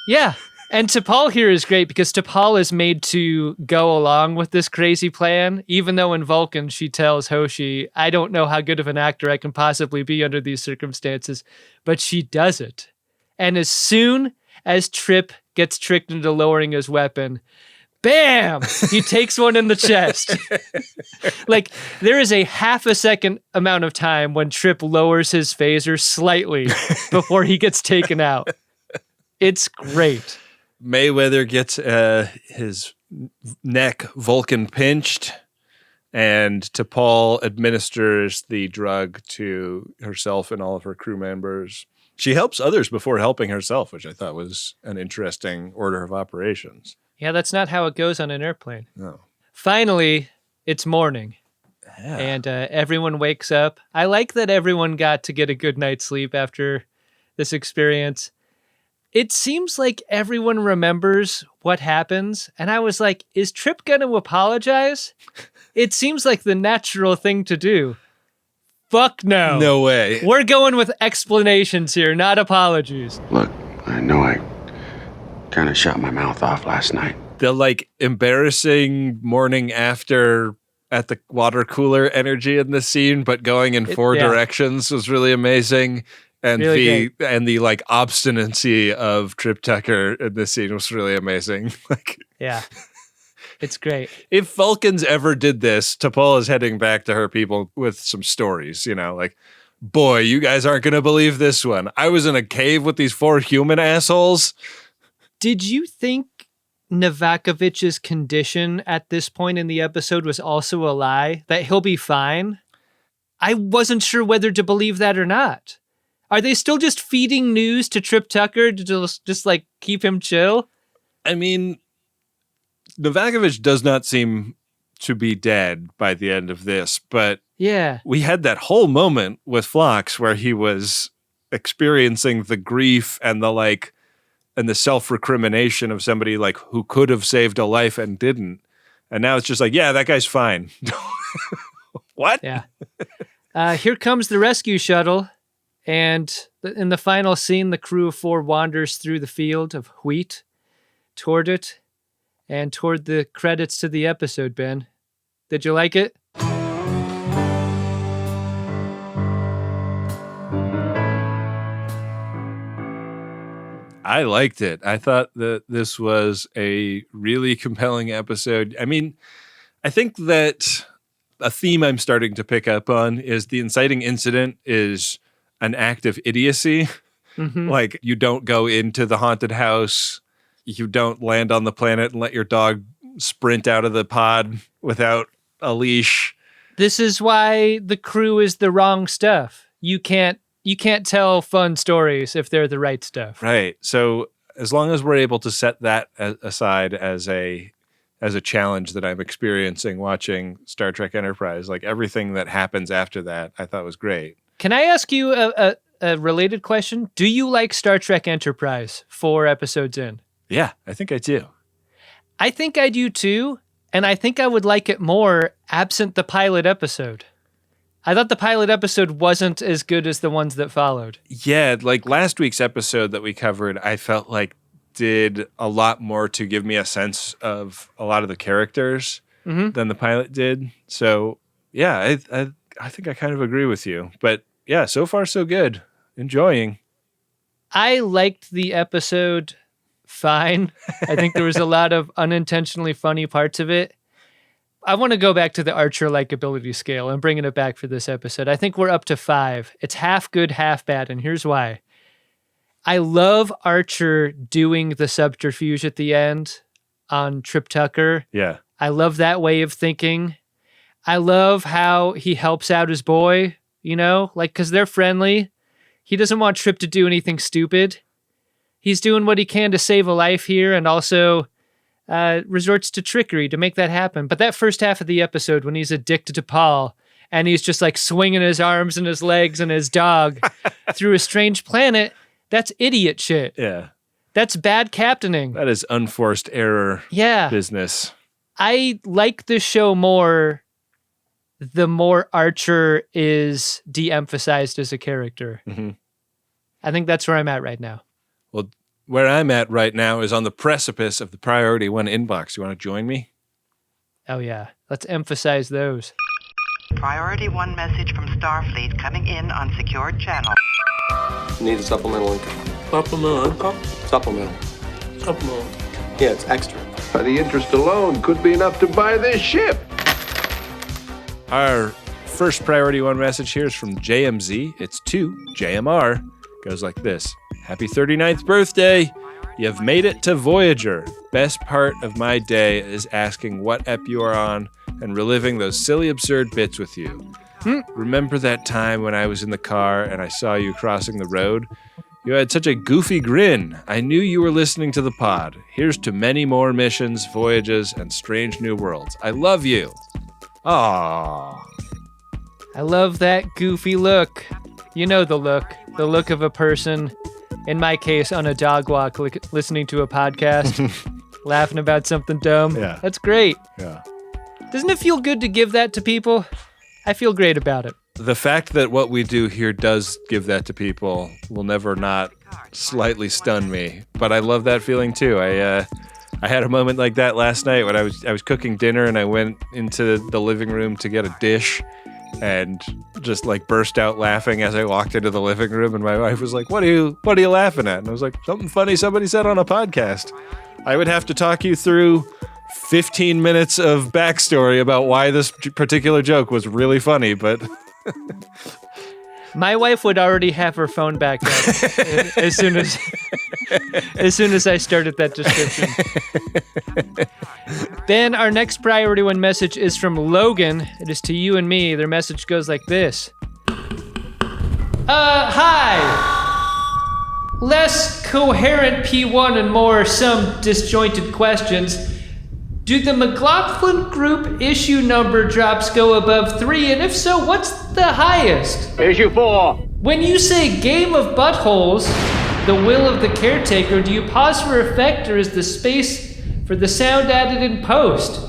Yeah. And T'Pol here is great because T'Pol is made to go along with this crazy plan, even though in Vulcan she tells Hoshi, I don't know how good of an actor I can possibly be under these circumstances, but she does it. And as soon as Trip gets tricked into lowering his weapon, bam! He takes one in the chest. Like, there is a half a second amount of time when Trip lowers his phaser slightly before he gets taken out. It's great. Mayweather gets his neck Vulcan pinched, and T'Pol administers the drug to herself and all of her crew members. She helps others before helping herself, which I thought was an interesting order of operations. Yeah, that's not how it goes on an airplane. No. Finally, it's morning. Yeah. And everyone wakes up. I like that everyone got to get a good night's sleep after this experience. It seems like everyone remembers what happens. And I was like, is Trip going to apologize? It seems like the natural thing to do. Fuck no. No way. We're going with explanations here, not apologies. Look, I know I kind of shut my mouth off last night. The embarrassing morning after at the water cooler energy in this scene, but going in four directions was really amazing. And really the obstinacy of Trip Tucker in this scene was really amazing. Yeah. It's great. If Vulcans ever did this, T'Pol is heading back to her people with some stories, boy, you guys aren't going to believe this one. I was in a cave with these 4 human assholes. Did you think Novakovic's condition at this point in the episode was also a lie? That he'll be fine? I wasn't sure whether to believe that or not. Are they still just feeding news to Trip Tucker to just keep him chill? I mean, Novakovic does not seem to be dead by the end of this, but yeah, we had that whole moment with Phlox where he was experiencing the grief and the self-recrimination of somebody who could have saved a life and didn't. And now it's just yeah, that guy's fine. What? Yeah. Here comes the rescue shuttle. And in the final scene, the crew of 4 wanders through the field of wheat. toward it and toward the credits to the episode, Ben. Did you like it? I liked it. I thought that this was a really compelling episode. I mean, I think that a theme I'm starting to pick up on is the inciting incident is an act of idiocy. Mm-hmm. Like, you don't go into the haunted house. You don't land on the planet and let your dog sprint out of the pod without a leash. This is why the crew is the wrong stuff. You can't tell fun stories if they're the right stuff. Right. So as long as we're able to set that aside as a challenge that I'm experiencing watching Star Trek Enterprise, like everything that happens after that, I thought was great. Can I ask you a related question? Do you like Star Trek Enterprise 4 episodes in? Yeah, I think I do. I think I do too, and I think I would like it more absent the pilot episode. I thought the pilot episode wasn't as good as the ones that followed. Yeah, like last week's episode that we covered, I felt like did a lot more to give me a sense of a lot of the characters than the pilot did. So, yeah, I think I kind of agree with you. But yeah, so far so good. Enjoying. I liked the episode fine. I think there was a lot of unintentionally funny parts of it. I want to go back to the Archer likability scale and bringing it back for this episode. I think we're up to 5. It's half good, half bad, and here's why. I love Archer doing the subterfuge at the end on Trip Tucker. Yeah. I love that way of thinking. I love how he helps out his boy, because they're friendly. He doesn't want Trip to do anything stupid. He's doing what he can to save a life here and also resorts to trickery to make that happen. But that first half of the episode when he's addicted to Paul and he's just like swinging his arms and his legs and his dog through a strange planet, that's idiot shit. Yeah. That's bad captaining. That is unforced error business. I like this show more the more Archer is de-emphasized as a character. Mm-hmm. I think that's where I'm at right now. Well, where I'm at right now is on the precipice of the Priority 1 inbox. You want to join me? Oh, yeah. Let's emphasize those. Priority 1 message from Starfleet coming in on secured channel. Need a supplemental income. Supplemental income? Supplemental. Supplemental. Yeah, it's extra. The interest alone could be enough to buy this ship. Our first Priority 1 message here is from JMZ. It's to JMR. Goes like this. Happy 39th birthday. You've made it to Voyager. Best part of my day is asking what ep you are on and reliving those silly, absurd bits with you. Remember that time when I was in the car and I saw you crossing the road? You had such a goofy grin. I knew you were listening to the pod. Here's to many more missions, voyages, and strange new worlds. I love you. Aww. I love that goofy look. You know the look of a person, in my case, on a dog walk, listening to a podcast, laughing about something dumb. Yeah. That's great. Yeah. Doesn't it feel good to give that to people? I feel great about it. The fact that what we do here does give that to people will never not slightly stun me. But I love that feeling too. I had a moment like that last night when I was cooking dinner and I went into the living room to get a dish and just like burst out laughing as I walked into the living room, and my wife was like, What are you laughing at? And I was like, something funny somebody said on a podcast. I would have to talk you through 15 minutes of backstory about why this particular joke was really funny, but my wife would already have her phone back up as soon as I started that description. Ben, our next Priority 1 message is from Logan. It is to you and me. Their message goes like this. Hi! Less coherent P1 and more some disjointed questions. Do the McLaughlin Group issue number drops go above 3? And if so, what's the highest? Issue 4. When you say Game of Buttholes, the will of the caretaker, do you pause for effect or is the space for the sound added in post?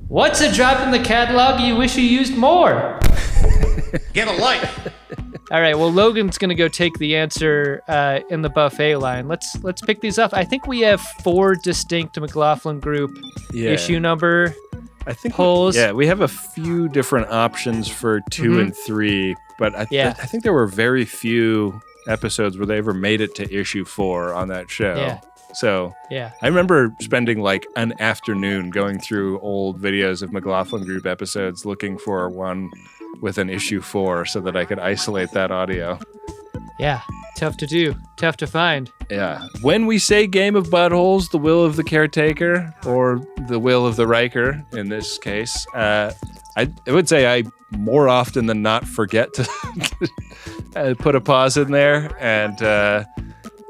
What's a drop in the catalog you wish you used more? Get a life. All right, well, Logan's going to go take the answer in the buffet line. Let's pick these up. I think we have 4 distinct McLaughlin Group issue number polls. We have a few different options for 2 and 3, but I think there were very few episodes where they ever made it to issue 4 on that show. Yeah. So yeah. I remember spending like an afternoon going through old videos of McLaughlin Group episodes looking for one with an issue 4 so that I could isolate that audio. Yeah, tough to do, tough to find. Yeah. When we say game of buttholes, the will of the caretaker, or the will of the Riker in this case, I would say I more often than not forget to put a pause in there, and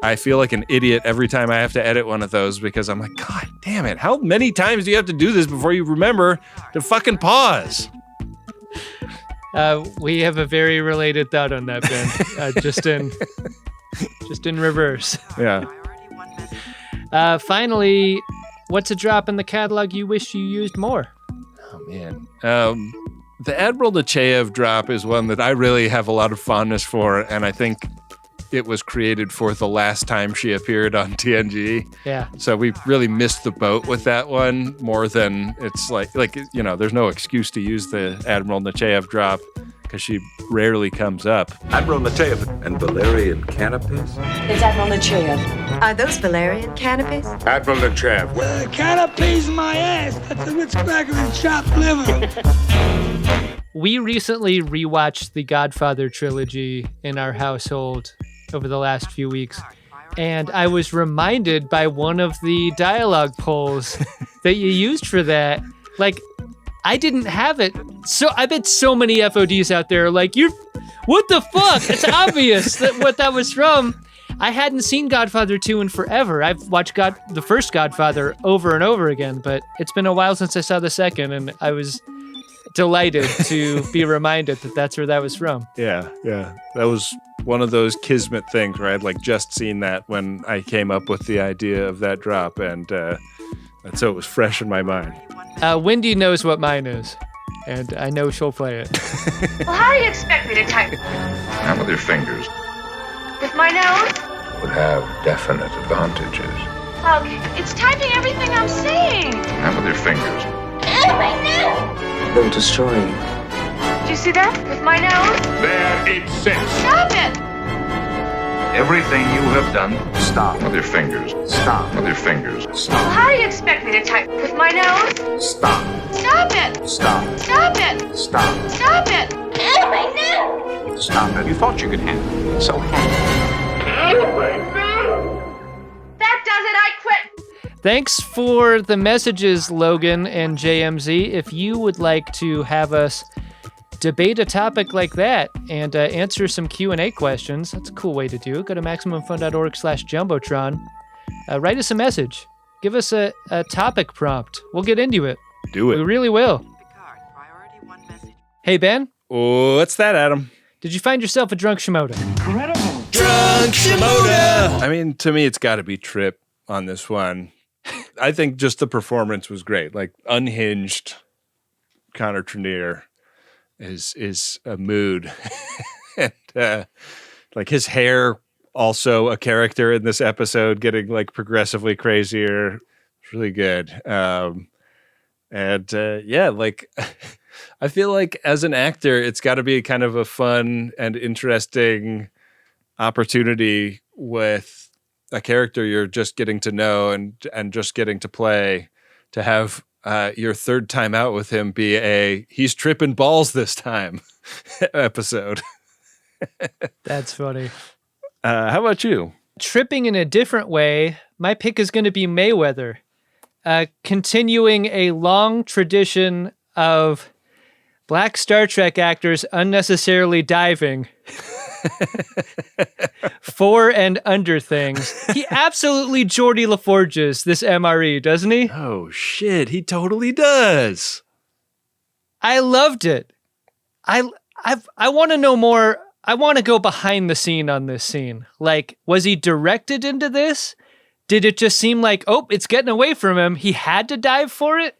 I feel like an idiot every time I have to edit one of those because I'm like, God damn it, how many times do you have to do this before you remember to fucking pause? We have a very related thought on that, Ben. just in reverse. Yeah. Finally, what's a drop in the catalog you wish you used more? Oh man, the Admiral Nechayev drop is one that I really have a lot of fondness for, and I think it was created for the last time she appeared on TNG. Yeah. So we really missed the boat with that one more than it's like there's no excuse to use the Admiral Nechayev drop because she rarely comes up. Admiral Nechayev and Valerian canopies? It's Admiral Nechayev. Are those Valerian canopies? Admiral Nechayev. Well, canopies my ass. That's a Ritz cracker and chopped liver. We recently rewatched the Godfather trilogy in our household over the last few weeks, and I was reminded by one of the dialogue polls that you used for that. Like, I didn't have it. So I bet so many FODs out there are like, what the fuck? It's obvious what that was from. I hadn't seen Godfather 2 in forever. I've watched the first Godfather over and over again, but it's been a while since I saw the second, and I was delighted to be reminded that that's where that was from. Yeah. That was one of those kismet things where I'd like just seen that when I came up with the idea of that drop, and so it was fresh in my mind. Wynde knows what mine is, and I know she'll play it. Well, how do you expect me to type? Not with your fingers. With my nose? Would have definite advantages. Okay, it's typing everything I'm saying. Not with your fingers. My nose! They'll destroy you. Do you see that? With my nose? There it sits. Stop it! Everything you have done, stop. With your fingers. Stop. With your fingers. Well, Stop. how do you expect me to type? With my nose? Stop. Stop it! Stop. Stop it! Stop. Stop it! My nose! Stop it. You thought you could handle it. So handle it. That does it, I quit! Thanks for the messages, Logan and JMZ. If you would like to have us debate a topic like that and answer some Q&A questions, that's a cool way to do it. Go to MaximumFun.org/Jumbotron. Write us a message. Give us a topic prompt. We'll get into it. Do it. We really will. Hey, Ben. What's that, Adam? Did you find yourself a drunk Shimoda? Incredible. Drunk Shimoda! I mean, to me, it's got to be Trip on this one. I think just the performance was great. Like, unhinged Connor Trenier is a mood. And like his hair, also a character in this episode, getting like progressively crazier. It's really good. Like I feel like as an actor, it's got to be kind of a fun and interesting opportunity with a character you're just getting to know and just getting to play, to have your third time out with him be a he's tripping balls this time episode. That's funny. How about you? Tripping in a different way, my pick is going to be Mayweather. Continuing a long tradition of Black Star Trek actors unnecessarily diving for and under things. He absolutely Geordie LaForges this MRE, doesn't he? Oh, shit. He totally does. I loved it. I want to know more. I want to go behind the scene on this scene. Like, was he directed into this? Did it just seem like, oh, it's getting away from him, he had to dive for it?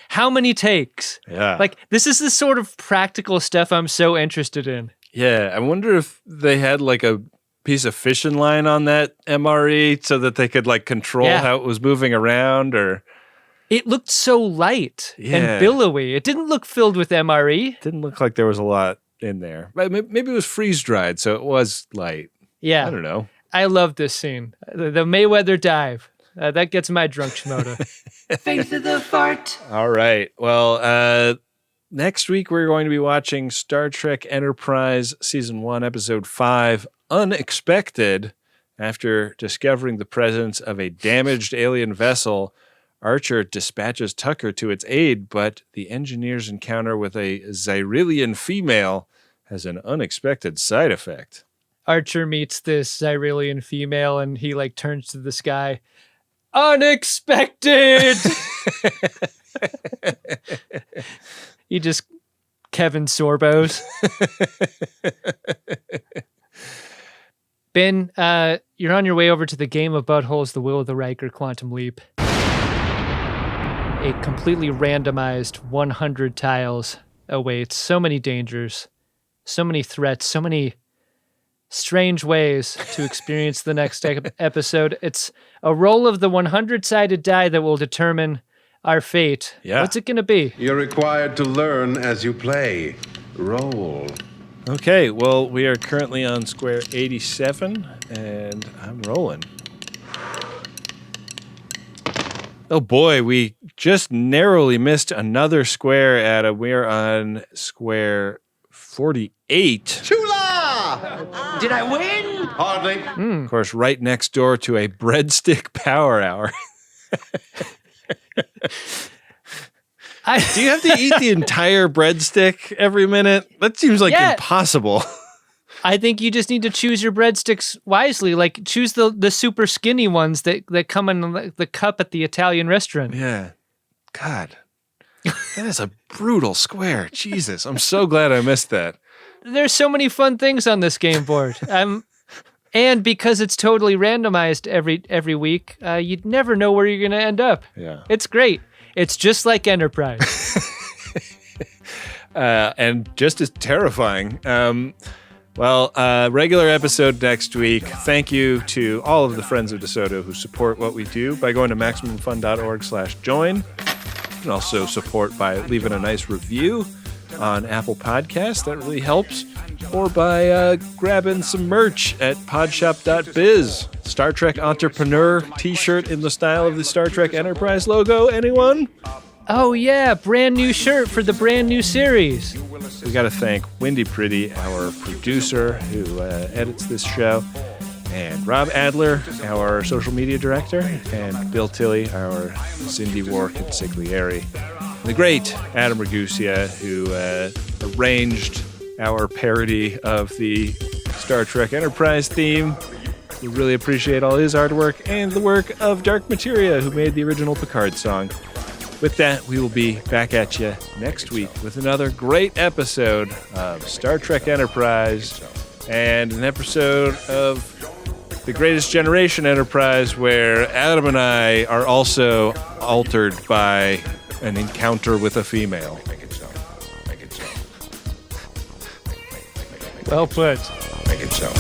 How many takes? Yeah. Like, this is the sort of practical stuff I'm so interested in. Yeah, I wonder if they had like a piece of fishing line on that MRE so that they could like control how it was moving around, or it looked so light and billowy. It didn't look filled with MRE. Didn't look like there was a lot in there. But maybe it was freeze dried, so it was light. Yeah. I don't know. I love this scene. The Mayweather dive. That gets my drunk schmoda. Face of the fart. All right. Well, next week we're going to be watching Star Trek Enterprise Season 1, Episode 5, Unexpected. After discovering the presence of a damaged alien vessel, Archer dispatches Tucker to its aid, but the engineer's encounter with a Xyrillian female has an unexpected side effect. Archer meets this Xyrillian female and he like turns to the sky. Unexpected! He just Kevin Sorbos. Ben, you're on your way over to the game of buttholes, the Will of the Riker Quantum Leap. A completely randomized 100 tiles awaits. So many dangers, so many threats, so many strange ways to experience the next episode. It's a roll of the 100-sided die that will determine our fate. Yeah. What's it going to be? You're required to learn as you play. Roll. Okay, well, we are currently on square 87, and I'm rolling. Oh boy, we just narrowly missed another square, Adam. We're on square 48. Chula! Did I win? Hardly. Of course, right next door to a breadstick power hour. Do you have to eat the entire breadstick every minute? That seems like impossible. I think you just need to choose your breadsticks wisely. Like, choose the super skinny ones that come in the cup at the Italian restaurant. Yeah. God. That is a brutal square. Jesus. I'm so glad I missed that. There's so many fun things on this game board. And because it's totally randomized every week, you'd never know where you're going to end up. Yeah. It's great. It's just like Enterprise. And just as terrifying. Regular episode next week. Thank you to all of the friends of DeSoto who support what we do by going to MaximumFun.org/join. You can also support by leaving a nice review on Apple Podcasts. That really helps. Or by grabbing some merch at podshop.biz. Star Trek Entrepreneur t-shirt in the style of the Star Trek Enterprise logo. Anyone? Oh, yeah. Brand new shirt for the brand new series. We got to thank Wynde Priddy, our producer who edits this show, and Rob Adler, our social media director, and Bill Tilley, our Cindy War consigliere. The great Adam Ragusia, who arranged our parody of the Star Trek Enterprise theme. We really appreciate all his artwork and the work of Dark Materia, who made the original Picard song. With that, we will be back at you next week with another great episode of Star Trek Enterprise and an episode of the Greatest Generation Enterprise where Adam and I are also altered by an encounter with a female. Well put. Make it so.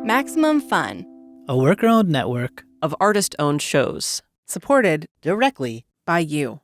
Maximum Fun, a worker-owned network of artist-owned shows, supported directly by you.